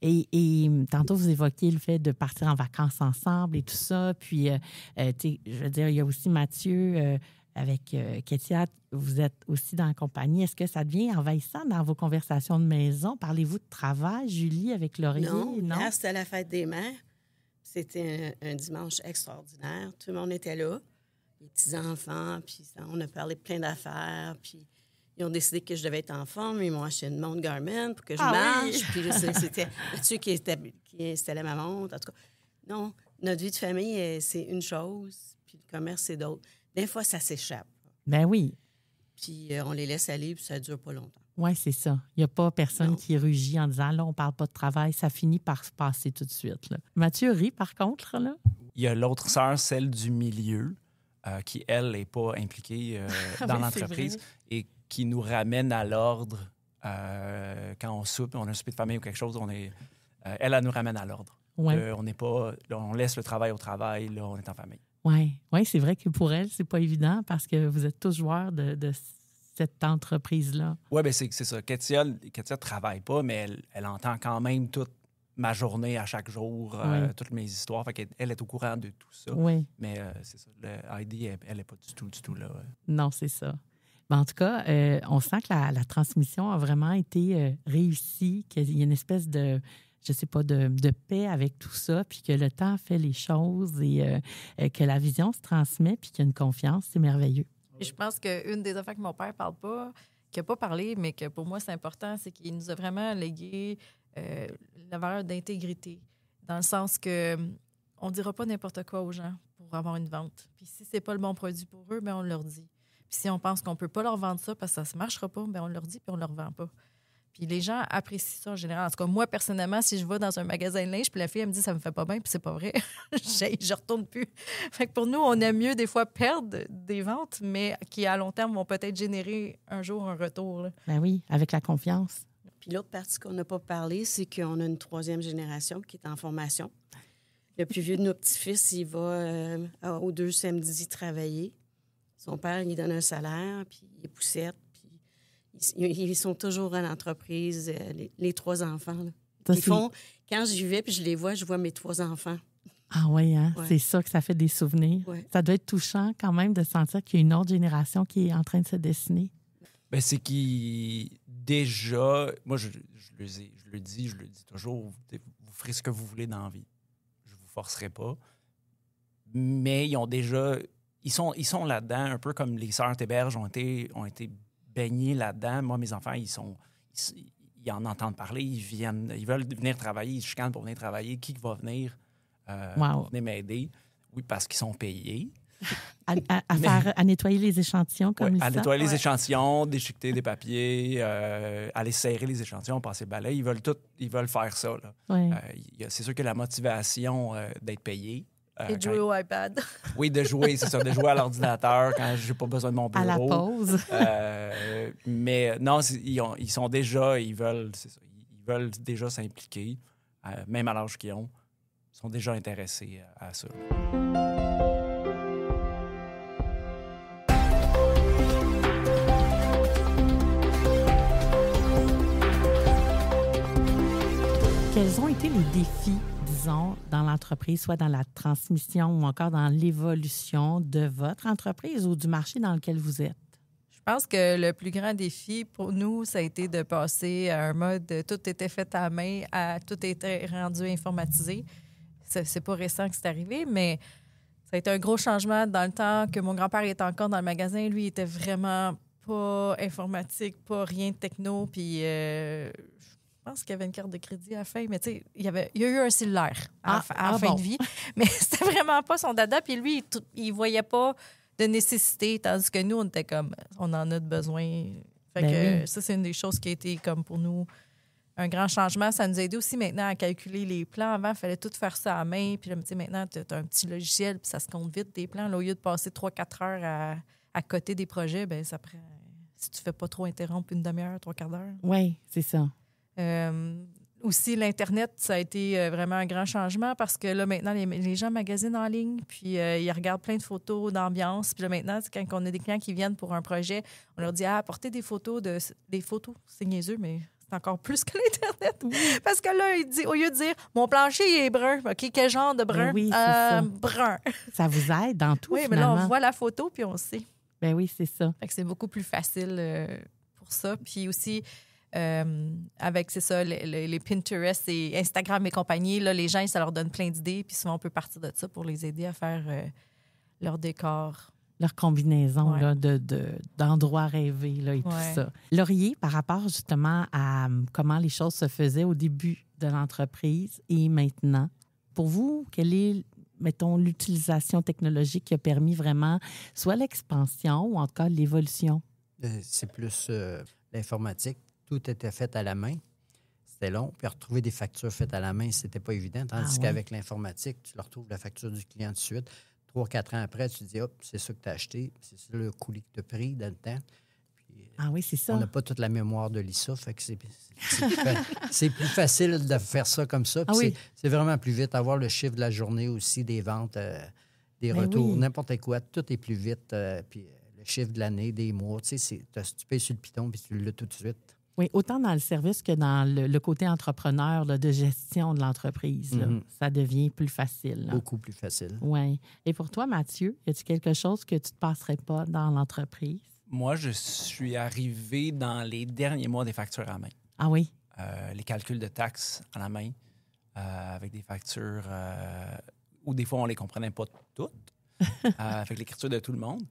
Et tantôt, vous évoquiez le fait de partir en vacances ensemble et tout ça. Puis, je veux dire, il y a aussi Mathieu avec Kétia. Vous êtes aussi dans la compagnie. Est-ce que ça devient envahissant dans vos conversations de maison? Parlez-vous de travail, Julie, avec Laurier? Non, hier, c'était la fête des mères. C'était un dimanche extraordinaire. Tout le monde était là. Les petits-enfants, puis on a parlé de plein d'affaires, puis ils ont décidé que je devais être en forme. Ils m'ont acheté une montre Garmin pour que je marche. Oui. Puis c'était Mathieu qui installait ma montre. En tout cas, non, notre vie de famille, c'est une chose, puis le commerce, c'est d'autre. Des fois, ça s'échappe. Ben oui. Puis on les laisse aller, puis ça ne dure pas longtemps. Oui, c'est ça. Il n'y a pas personne qui rugit en disant, là, on ne parle pas de travail. Ça finit par se passer tout de suite. Là. Mathieu rit, par contre, là. Il y a l'autre sœur, celle du milieu, qui, elle, n'est pas impliquée dans l'entreprise et qui nous ramène à l'ordre quand on soupe, on a un souper de famille ou quelque chose, elle nous ramène à l'ordre. Ouais. On n'est pas, là, on laisse le travail au travail, là, on est en famille. Oui, c'est vrai que pour elle, c'est pas évident parce que vous êtes tous joueurs de cette entreprise-là. Oui, bien, c'est ça. Kétia ne travaille pas, mais elle entend quand même toute ma journée à chaque jour, toutes mes histoires. Fait qu'elle est au courant de tout ça. Oui. Mais c'est ça. Heidi, elle n'est pas du tout là. Non, c'est ça. En tout cas, on sent que la transmission a vraiment été réussie, qu'il y a une espèce de, je sais pas, de paix avec tout ça, puis que le temps fait les choses et que la vision se transmet, puis qu'il y a une confiance, c'est merveilleux. Et je pense qu'une des affaires que mon père parle pas, qu'il n'a pas parlé, mais que pour moi, c'est important, c'est qu'il nous a vraiment légué la valeur d'intégrité, dans le sens que on ne dira pas n'importe quoi aux gens pour avoir une vente. Puis si c'est pas le bon produit pour eux, bien, on leur dit. Puis si on pense qu'on peut pas leur vendre ça parce que ça ne marchera pas, bien, on leur dit puis on leur vend pas. Puis les gens apprécient ça en général. En tout cas, moi, personnellement, si je vais dans un magasin de linge puis la fille, elle me dit « ça me fait pas bien » puis c'est pas vrai, je retourne plus. Fait que pour nous, on aime mieux des fois perdre des ventes, mais qui, à long terme, vont peut-être générer un jour un retour. Là. Ben oui, avec la confiance. Puis l'autre partie qu'on n'a pas parlé, c'est qu'on a une 3e génération qui est en formation. Le plus vieux de nos petits-fils, il va aux 2 samedis travailler. Son père, il lui donne un salaire, puis il est poussette. Ils sont toujours à l'entreprise, les 3 enfants. Là. Ils font, quand j'y vais puis je les vois, je vois mes 3 enfants. Ah oui, hein? Ouais. C'est ça que ça fait des souvenirs. Ouais. Ça doit être touchant quand même de sentir qu'il y a une autre génération qui est en train de se dessiner. Bien, c'est qui déjà, moi je le dis toujours, vous ferez ce que vous voulez dans la vie. Je vous forcerai pas. Mais ils ont déjà, ils sont là-dedans, un peu comme les sœurs Théberge ont été baignés là-dedans. Moi, mes enfants, ils en entendent parler, ils veulent venir travailler, ils se chicanent pour venir travailler. Qui va venir venir m'aider? Oui, parce qu'ils sont payés. À nettoyer les échantillons comme ça. À nettoyer les échantillons, déchiqueter des papiers, aller serrer les échantillons, passer le balai. Ils veulent faire ça. Là. Ouais. C'est sûr que la motivation d'être payé. Et de jouer au iPad. Oui, de jouer, c'est ça, de jouer à l'ordinateur quand j'ai pas besoin de mon bureau. À la pause. Mais non, ils sont déjà, ils veulent déjà s'impliquer, même à l'âge qu'ils ont. Ils sont déjà intéressés à ça. Quels ont été les défis, disons, dans l'entreprise, soit dans la transmission ou encore dans l'évolution de votre entreprise ou du marché dans lequel vous êtes? Je pense que le plus grand défi pour nous, ça a été de passer à un mode tout était fait à la main, à tout était rendu informatisé. C'est pas récent que c'est arrivé, mais ça a été un gros changement dans le temps que mon grand-père était encore dans le magasin. Lui, il était vraiment pas informatique, pas rien de techno, puis... Je pense qu'il y avait une carte de crédit à la fin, mais tu sais, il y a eu un cellulaire à la fin de vie. Mais c'était vraiment pas son dada. Puis lui, il voyait pas de nécessité, tandis que nous, on était comme, on en a de besoin. Fait que ça, c'est une des choses qui a été comme pour nous un grand changement. Ça nous a aidé aussi maintenant à calculer les plans. Avant, il fallait tout faire ça à la main. Puis là, tu sais, maintenant, tu as un petit logiciel, puis ça se compte vite, tes plans. Là, au lieu de passer 3-4 heures à côté des projets, bien, ça prend, si tu fais pas trop interrompre, une demi-heure, 3/4 d'heure. Oui, c'est ça. Aussi, l'Internet, ça a été vraiment un grand changement parce que là, maintenant, les gens magasinent en ligne, puis ils regardent plein de photos d'ambiance. Puis là, maintenant, quand on a des clients qui viennent pour un projet, on leur dit « apportez des photos, c'est niaiseux, mais c'est encore plus que l'Internet. » Parce que là, il dit, au lieu de dire « mon plancher il est brun », OK, quel genre de brun? Oui, c'est ça. Brun. Ça vous aide dans tout, oui, finalement. Mais là, on voit la photo, puis on sait. Ben oui, c'est ça. Fait que c'est beaucoup plus facile pour ça. Puis aussi... avec, c'est ça, les Pinterest et Instagram et compagnie, là, les gens, ça leur donne plein d'idées, puis souvent, on peut partir de ça pour les aider à faire leur décor. Leur combinaison là, d'endroits rêvés là, et tout ça. Laurier, par rapport justement à comment les choses se faisaient au début de l'entreprise et maintenant, pour vous, quelle est, mettons, l'utilisation technologique qui a permis vraiment soit l'expansion ou en tout cas l'évolution? C'est plus l'informatique. Tout était fait à la main. C'était long. Puis retrouver des factures faites à la main, c'était pas évident. Tandis qu'avec l'informatique, tu leur retrouves la facture du client tout de suite. 3-4 ans après, tu te dis, hop, c'est ça que tu as acheté. C'est ça le coût que tu as pris dans le temps. Puis, oui, c'est ça. On n'a pas toute la mémoire de l'ISA. Fait que c'est plus facile de faire ça comme ça. Puis c'est vraiment plus vite. Avoir le chiffre de la journée aussi, des ventes, des retours, n'importe quoi. Tout est plus vite. Puis le chiffre de l'année, des mois. Tu sais, tu payes sur le piton puis tu l'as tout de suite. Oui, autant dans le service que dans le côté entrepreneur là, de gestion de l'entreprise. Ça devient plus facile. Là. Beaucoup plus facile. Oui. Et pour toi, Mathieu, y a-t-il quelque chose que tu ne te passerais pas dans l'entreprise? Moi, je suis arrivé dans les derniers mois des factures à la main. Ah oui? Les calculs de taxes à la main, avec des factures où des fois, on ne les comprenait pas toutes, avec l'écriture de tout le monde.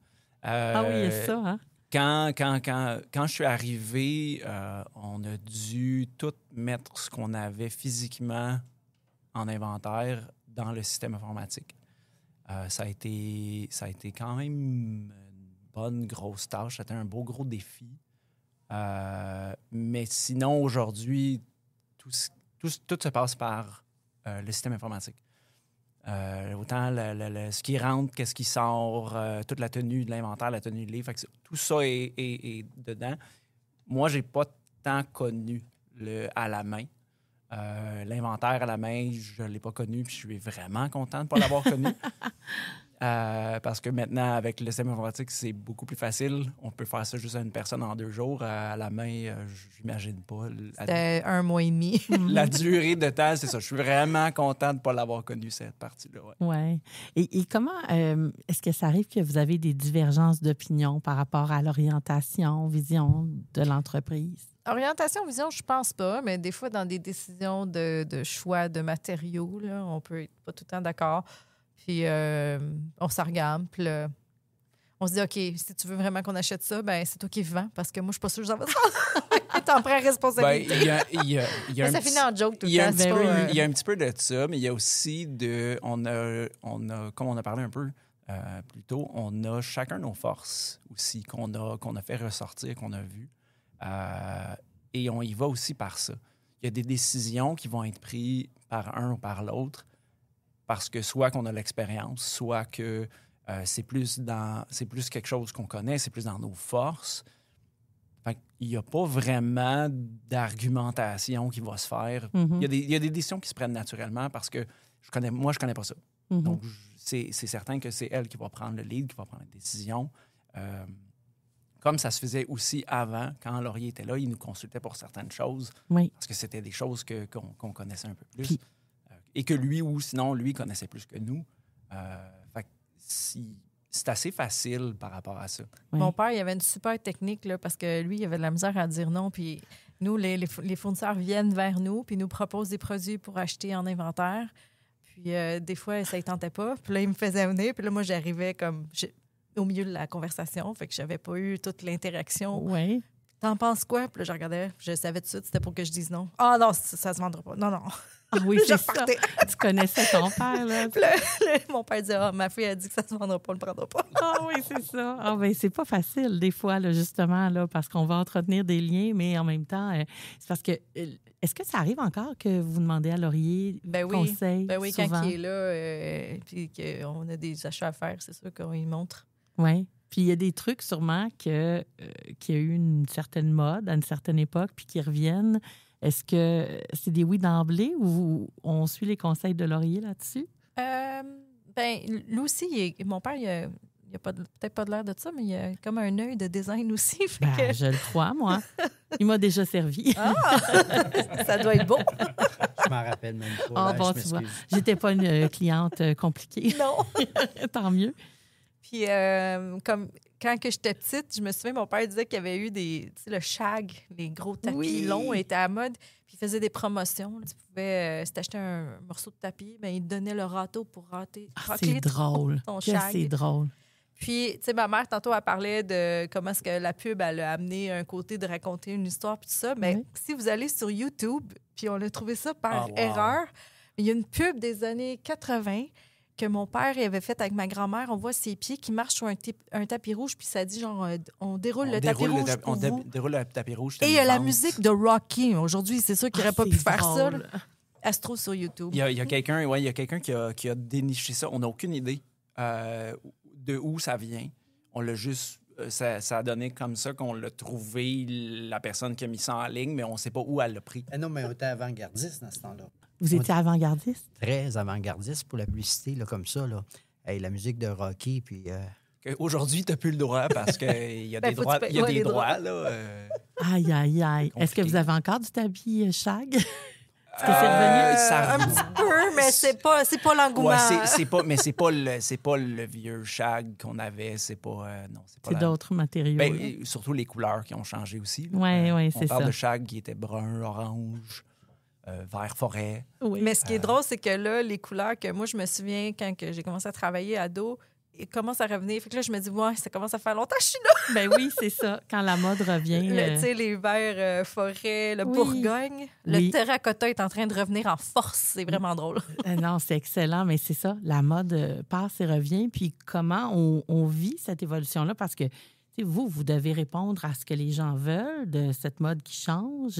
Ah oui, il y a ça, hein? Quand je suis arrivé, on a dû tout mettre ce qu'on avait physiquement en inventaire dans le système informatique. Ça a été quand même une bonne grosse tâche. C'était un beau gros défi. Mais sinon, aujourd'hui, tout se passe par le système informatique. Autant ce qui rentre, qu'est-ce qui sort, toute la tenue de l'inventaire, la tenue de livre. Tout ça est dedans. Moi, je n'ai pas tant connu à la main. L'inventaire à la main, je ne l'ai pas connu, puis je suis vraiment content de ne pas l'avoir connu. Parce que maintenant, avec le système informatique, c'est beaucoup plus facile. On peut faire ça juste à une personne en 2 jours. À la main, j'imagine pas. C'était 1 mois et demi. La durée de temps, c'est ça. Je suis vraiment content de ne pas l'avoir connue, cette partie-là. Oui. Ouais. Et comment est-ce que ça arrive que vous avez des divergences d'opinion par rapport à l'orientation, vision de l'entreprise? Orientation, vision, je pense pas, mais des fois, dans des décisions de choix de matériaux, là, on peut être pas tout le temps d'accord. Puis on s'en regarde, puis là, on se dit, OK, si tu veux vraiment qu'on achète ça, ben c'est toi qui vends, parce que moi, je suis pas sûre que j'en vais ça. T'en prends responsabilité. Ben, ça finit en joke tout le temps. Il y a un petit peu de ça, mais il y a aussi on a comme on a parlé un peu plus tôt, on a chacun nos forces aussi qu'on a fait ressortir, qu'on a vues. Et on y va aussi par ça. Il y a des décisions qui vont être prises par un ou par l'autre parce que soit qu'on a l'expérience, soit que c'est plus quelque chose qu'on connaît, c'est plus dans nos forces. Fait il n'y a pas vraiment d'argumentation qui va se faire. Mm-hmm. Il y a des décisions qui se prennent naturellement parce que je connais pas ça. Mm-hmm. Donc, c'est certain que c'est elle qui va prendre le lead, qui va prendre la décision. Comme ça se faisait aussi avant, quand Laurier était là, il nous consultait pour certaines choses. Oui. Parce que c'était des choses qu'on connaissait un peu plus. Puis, et que lui, ou sinon, lui, connaissait plus que nous. Fait que c'est assez facile par rapport à ça. Oui. Mon père, il avait une super technique, là, parce que lui, il avait de la misère à dire non. Puis nous, les fournisseurs viennent vers nous, puis nous proposent des produits pour acheter en inventaire. Puis des fois, ça ne tentait pas. Puis là, il me faisait venir. Puis là, moi, j'arrivais comme... au milieu de la conversation, fait que j'avais pas eu toute l'interaction. Oui. T'en penses quoi? Puis là, je regardais, je savais tout de suite, c'était pour que je dise non. Ah non, ça se vendra pas. Non. Ah oui, c'est ça. Tu connaissais ton père, là. Puis là, mon père disait, ma fille a dit que ça se vendra pas, on le prendra pas. Ah oui, c'est ça. Ah ben c'est pas facile, des fois, là, justement, là, parce qu'on va entretenir des liens, mais en même temps, c'est parce que... Est-ce que ça arrive encore que vous demandez à Laurier conseil? Ben oui, souvent? quand il est là, puis qu'on a des achats à faire, c'est sûr qu'on y montre. Oui. Puis il y a des trucs sûrement qu'il y a eu une certaine mode à une certaine époque puis qui reviennent. Est-ce que c'est des oui d'emblée ou on suit les conseils de Laurier là-dessus? Ben lui aussi, mon père, il a peut-être pas de l'air de ça, mais il a comme un œil de design aussi. Ben, je le crois, moi. Il m'a déjà servi. Ah! Ça doit être beau. Je m'en rappelle même pas. Ah, bon, tu vois. J'étais pas une cliente compliquée. Non. Tant mieux. Puis, comme quand j'étais petite, je me souviens, mon père disait qu'il y avait eu le shag, les gros tapis longs, étaient à la mode. Puis, il faisait des promotions. Tu pouvais, si t'achetais un morceau de tapis, ben, il te donnait le râteau pour racler c'est drôle. ton shag. C'est drôle. Puis, tu sais, ma mère, tantôt, elle parlait de comment est-ce que la pub, elle a amené un côté de raconter une histoire, puis tout ça. Mais si vous allez sur YouTube, puis on a trouvé ça par erreur, il y a une pub des années 80 que mon père avait faite avec ma grand-mère. On voit ses pieds qui marchent sur un tapis rouge, puis ça dit genre, on déroule le tapis rouge pour vous. Déroule le tapis rouge. Et il y a la musique de Rocky. Aujourd'hui, c'est sûr qu'il n'aurait pas pu faire ça. Elle se trouve sur YouTube. Il y a quelqu'un qui a déniché ça. On n'a aucune idée de où ça vient. On l'a juste... Ça a donné comme ça qu'on l'a trouvé, la personne qui a mis ça en ligne, mais on ne sait pas où elle l'a pris. Non, mais on était avant-gardiste dans ce temps-là. Vous étiez avant-gardiste? Très avant-gardiste pour la publicité, là, comme ça. Là. Hey, la musique de Rocky, puis... Aujourd'hui, tu n'as plus le droit parce qu'il y a des droits. Il y a des droits, là. Aïe. Est-ce que vous avez encore du tapis shag? Est-ce que c'est revenu? Un petit peu, mais c'est pas l'engouement. Ouais, c'est pas le vieux shag qu'on avait. C'est pas. Non, c'est d'autres matériaux. Ben, surtout les couleurs qui ont changé aussi. Oui, c'est ça. On parle de shag qui était brun, orange, vert forêt. Oui. Mais ce qui est drôle, c'est que là, les couleurs que moi, je me souviens quand que j'ai commencé à travailler ado, ils commencent à revenir. Fait que là, je me dis, ouais, ça commence à faire longtemps que je suis là. Ben oui, c'est ça. Quand la mode revient. Tu sais, les verts forêt, le Bourgogne. Le terracotta est en train de revenir en force. C'est vraiment drôle. Non, c'est excellent, mais c'est ça. La mode passe et revient. Puis comment on vit cette évolution-là? Parce que vous devez répondre à ce que les gens veulent de cette mode qui change.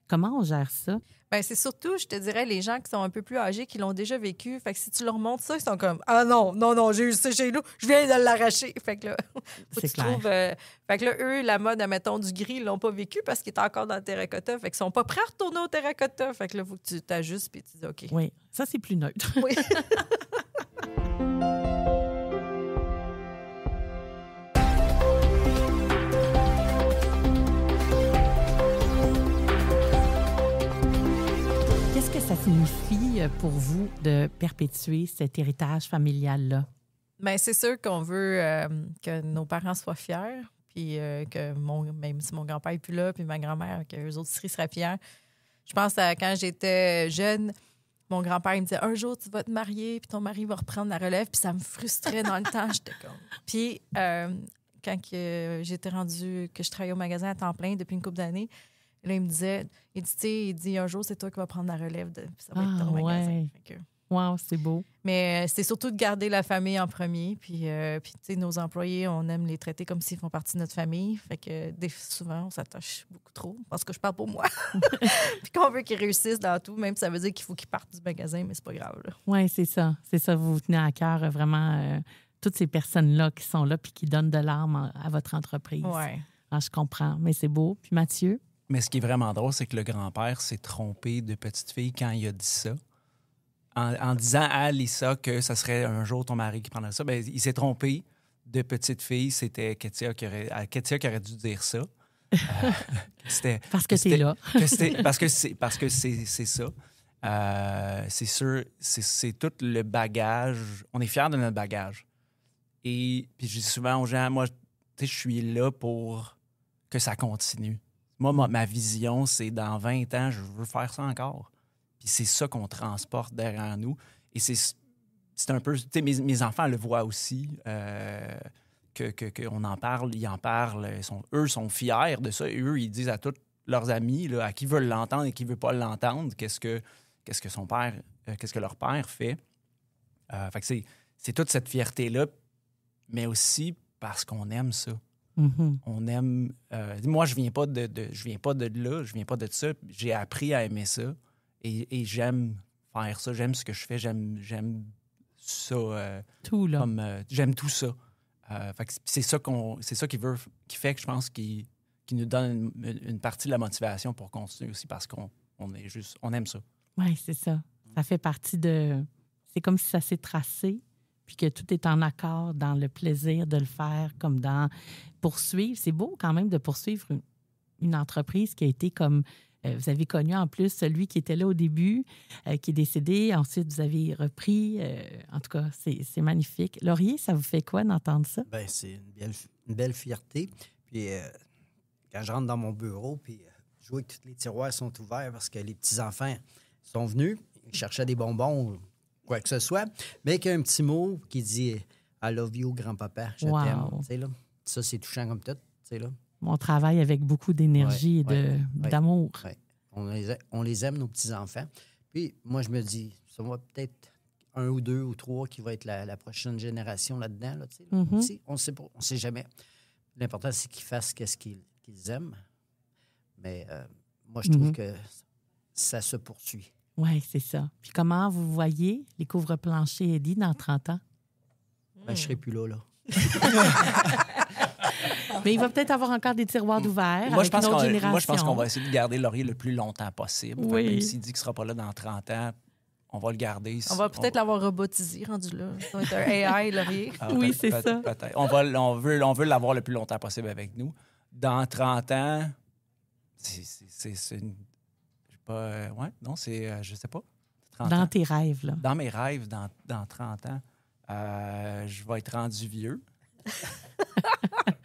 Comment on gère ça? Bien, c'est surtout, je te dirais, les gens qui sont un peu plus âgés, qui l'ont déjà vécu. Fait que si tu leur montres ça, ils sont comme « Ah non, j'ai eu ça chez nous, je viens de l'arracher. » Fait que là, c'est clair. Fait que là, eux, la mode, admettons, du gris, ils l'ont pas vécu parce qu'ils étaient encore dans le terracotta. Fait qu'ils sont pas prêts à retourner au terracotta. Fait que là, il faut que tu t'ajustes puis tu dis « OK. » Oui, ça, c'est plus neutre. Oui. Qu'est-ce que ça signifie pour vous de perpétuer cet héritage familial-là? Bien, c'est sûr qu'on veut que nos parents soient fiers, puis que même si mon grand-père n'est plus là, puis ma grand-mère, qu'eux autres seraient fiers. Je pense à quand j'étais jeune, mon grand-père il me disait « Un jour, tu vas te marier, puis ton mari va reprendre la relève. » Puis ça me frustrait dans le temps. J'étais comme... Puis quand j'étais rendue, que je travaillais au magasin à temps plein depuis une couple d'années, là, il me disait, il dit un jour, c'est toi qui vas prendre la relève, puis ça va être ton magasin. Wow, c'est beau. Mais c'est surtout de garder la famille en premier. Puis tu sais, nos employés, on aime les traiter comme s'ils font partie de notre famille. Fait que souvent, on s'attache beaucoup trop, parce que je parle pour moi. Puis qu'on veut qu'ils réussissent dans tout, même si ça veut dire qu'il faut qu'ils partent du magasin, mais c'est pas grave. Oui, c'est ça. C'est ça, vous tenez à cœur vraiment toutes ces personnes-là qui sont là puis qui donnent de l'âme à votre entreprise. Oui. Ah, je comprends, mais c'est beau. Puis Mathieu? Mais ce qui est vraiment drôle, c'est que le grand-père s'est trompé de petite fille quand il a dit ça. En disant à Lisa que ça serait un jour ton mari qui prendrait ça, bien, il s'est trompé de petite fille. C'était Ketia qui aurait dû dire ça. Parce que c'est là. Parce que c'est ça. C'est sûr, c'est tout le bagage. On est fiers de notre bagage. Et puis je dis souvent aux gens, moi, je suis là pour que ça continue. Moi, ma vision, c'est dans 20 ans, je veux faire ça encore. Puis c'est ça qu'on transporte derrière nous. Et c'est un peu... Tu sais, mes enfants le voient aussi, qu'on en parle, ils en parlent. Eux sont fiers de ça. Et eux, ils disent à tous leurs amis, là, à qui veulent l'entendre et qui ne veulent pas l'entendre, qu'est-ce que leur père fait. Fait que c'est toute cette fierté-là, mais aussi parce qu'on aime ça. Mm-hmm. On aime... moi, je viens pas de là, je viens pas de ça. J'ai appris à aimer ça et j'aime faire ça. J'aime ce que je fais. J'aime ça. Tout, là. J'aime tout ça. Fait que c'est ça qui fait que je pense qui nous donne une partie de la motivation pour continuer aussi parce qu'on aime ça. Oui, c'est ça. Ça fait partie de... C'est comme si ça s'est tracé puis que tout est en accord dans le plaisir de le faire, comme dans poursuivre. C'est beau quand même de poursuivre une entreprise qui a été comme... vous avez connu en plus celui qui était là au début, qui est décédé. Ensuite, vous avez repris. En tout cas, c'est magnifique. Laurier, ça vous fait quoi d'entendre ça? Bien, c'est une belle fierté. Puis quand je rentre dans mon bureau, puis je vois que tous les tiroirs sont ouverts parce que les petits-enfants sont venus, ils cherchaient des bonbons, quoi que ce soit, mais qu'il y a un petit mot qui dit « I love you, grand-papa, je t'aime ». Tu sais, là, ça, c'est touchant comme tout. Tu sais, là. On travaille avec beaucoup d'énergie d'amour. Ouais. On les aime, nos petits-enfants. Puis moi, je me dis, ça va peut-être 1 ou 2 ou 3 qui va être la prochaine génération là-dedans. Là, tu sais, là. Mm-hmm. On ne sait pas, on ne sait jamais. L'important, c'est qu'ils fassent ce qu'ils aiment. Mais moi, je trouve que ça se poursuit. Oui, c'est ça. Puis comment vous voyez les couvre-planchers Eddie dans 30 ans? Ben, je ne serai plus là. Mais il va peut-être avoir encore des tiroirs d'ouverts Moi, avec une autre génération. Moi, je pense qu'on va essayer de garder Laurier le plus longtemps possible. Oui. Même s'il dit qu'il ne sera pas là dans 30 ans, on va le garder. On va peut-être l'avoir robotisé, rendu là. Ça va être un AI, Laurier. Oui, c'est ça. Peut-être. On veut l'avoir le plus longtemps possible avec nous. Dans 30 ans, pas... non, c'est... je sais pas. 30 dans ans. Tes rêves, là. Dans mes rêves, dans 30 ans, je vais être rendu vieux. Je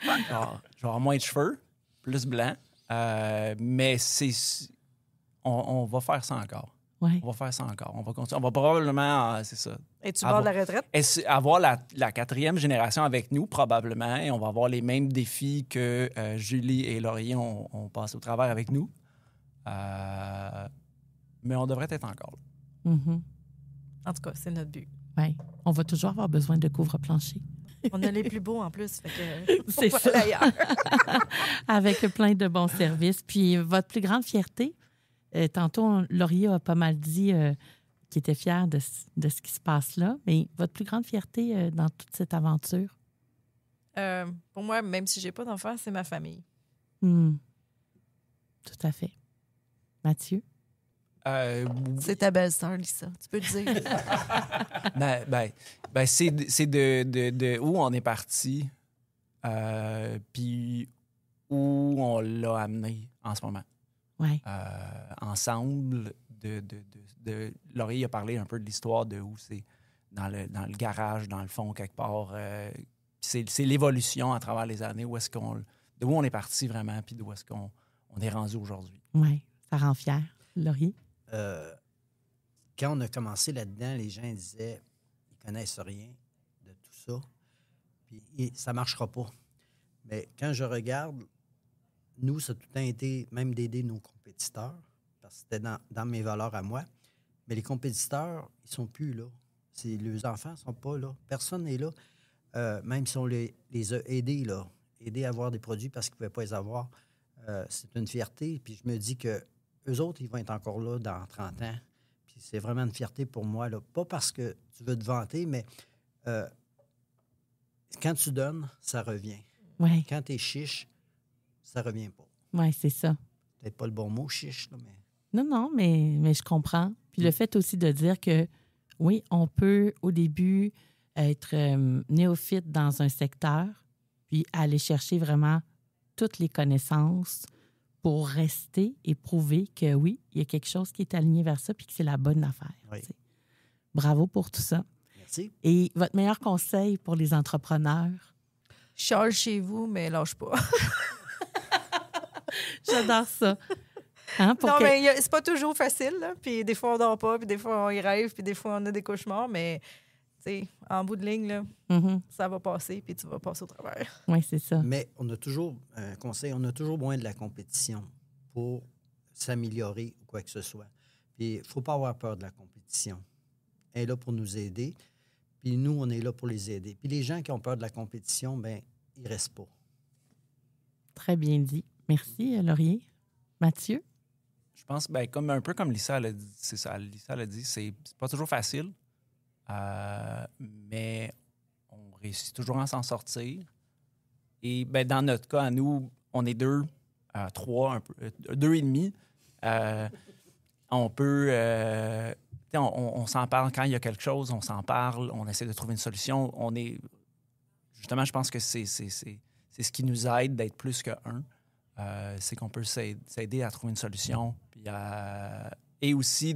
vais avoir moins de cheveux, plus blanc. Mais on va faire ça encore. Ouais. On va faire ça encore. On va continuer. On va probablement, c'est ça. Es-tu bord de la retraite? Avoir la 4e génération avec nous, probablement. Et on va avoir les mêmes défis que Julie et Laurier ont passé au travers avec nous. Mais on devrait être encore là. Mm-hmm. En tout cas, c'est notre but. Oui. On va toujours avoir besoin de couvre-plancher. On a les plus beaux en plus. Fait que c'est ça. Avec plein de bons services. Puis votre plus grande fierté, tantôt, Laurier a pas mal dit qu'il était fier de ce qui se passe là. Mais votre plus grande fierté dans toute cette aventure? Pour moi, même si j'ai pas d'enfants, c'est ma famille. Tout à fait. Mathieu? C'est ta belle-sœur, Lisa. Tu peux le dire. C'est de où on est parti, puis où on l'a amené en ce moment. Ouais. Ensemble, Laurier a parlé un peu de l'histoire de où c'est dans le garage, dans le fond, quelque part. C'est l'évolution à travers les années, de où on est parti vraiment, puis d'où est-ce qu'on est rendu aujourd'hui. Oui, ça rend fier. Laurier? Quand on a commencé là-dedans, les gens disaient ils connaissent rien de tout ça, puis ça ne marchera pas. Mais quand je regarde, nous, ça a tout le temps été même d'aider nos compétiteurs, parce que c'était dans mes valeurs à moi. Mais les compétiteurs, ils ne sont plus là. Les enfants ne sont pas là. Personne n'est là. Même si on les a aidés, là, aidés à avoir des produits parce qu'ils ne pouvaient pas les avoir, c'est une fierté. Puis je me dis que eux autres, ils vont être encore là dans 30 ans. Puis c'est vraiment une fierté pour moi, là. Pas parce que tu veux te vanter, mais quand tu donnes, ça revient. Ouais. Quand tu es chiche, ça revient pas. Oui, c'est ça. Peut-être pas le bon mot, chiche, là, mais... Non, mais je comprends. Puis le fait aussi de dire que, oui, on peut, au début, être néophyte dans un secteur, puis aller chercher vraiment toutes les connaissances pour rester et prouver que, oui, il y a quelque chose qui est aligné vers ça puis que c'est la bonne affaire. Oui. Bravo pour tout ça. Merci. Et votre meilleur conseil pour les entrepreneurs? Charge chez vous, mais lâche pas. J'adore ça. Mais c'est pas toujours facile. Là. Puis des fois, on dort pas, puis des fois, on y rêve, puis des fois, on a des cauchemars, mais en bout de ligne, là, ça va passer, puis tu vas passer au travers. Oui, c'est ça. Mais on a toujours, un conseil, on a toujours besoin de la compétition pour s'améliorer ou quoi que ce soit. Puis il ne faut pas avoir peur de la compétition. Elle est là pour nous aider, puis nous, on est là pour les aider. Puis les gens qui ont peur de la compétition, bien, ils ne restent pas. Très bien dit. Merci, Laurier. Mathieu? Je pense, un peu comme Lisa l'a dit, c'est ça. Lisa l'a dit, c'est pas toujours facile, mais on réussit toujours à s'en sortir. Et dans notre cas, à nous, on est 2, 3, 2 et demi. On peut... on s'en parle quand il y a quelque chose, on s'en parle, on essaie de trouver une solution. Justement, je pense que c'est ce qui nous aide d'être plus qu'un. C'est qu'on peut s'aider à trouver une solution. Puis et aussi,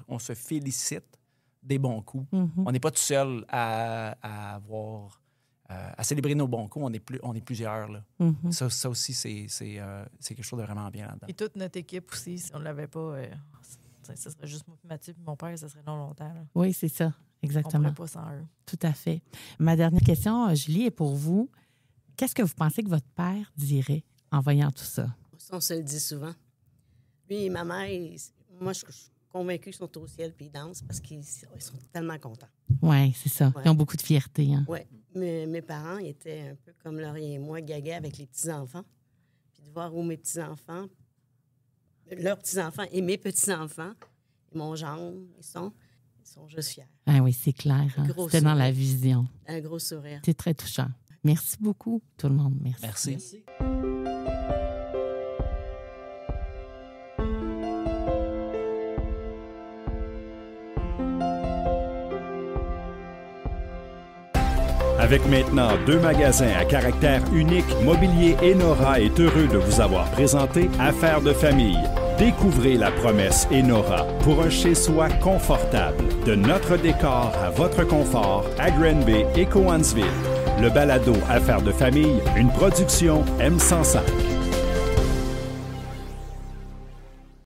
on se félicite des bons coups. Mm-hmm. On n'est pas tout seul à célébrer nos bons coups. On est plusieurs. Là. Mm-hmm. Ça aussi, c'est quelque chose de vraiment bien là-dedans. Et toute notre équipe aussi, si on ne l'avait pas, ça serait juste Mathieu et mon père, ça serait longtemps. Là. Oui, c'est ça. Exactement. On ne pourrait pas sans eux. Tout à fait. Ma dernière question, Julie, est pour vous. Qu'est-ce que vous pensez que votre père dirait en voyant tout ça? On se le dit souvent. Lui et ma mère, moi, je suis convaincue qu'ils sont au ciel et ils dansent parce qu'ils sont tellement contents. Oui, c'est ça. Ouais. Ils ont beaucoup de fierté. Hein? Oui. Mes parents étaient un peu comme Laurier et moi, gaga avec les petits-enfants. Puis de voir où mes petits-enfants, leurs petits-enfants et mes petits-enfants, et mon gendre, ils sont juste fiers. Ah oui, c'est clair. Hein? C'était dans la vision. Un gros sourire. C'est très touchant. Merci beaucoup, tout le monde. Merci. Merci. Avec maintenant 2 magasins à caractère unique, Mobilier Enora est heureux de vous avoir présenté Affaires de famille. Découvrez la promesse Enora pour un chez-soi confortable. De notre décor à votre confort, à Granby et Cowansville. Le balado Affaires de famille, une production M105.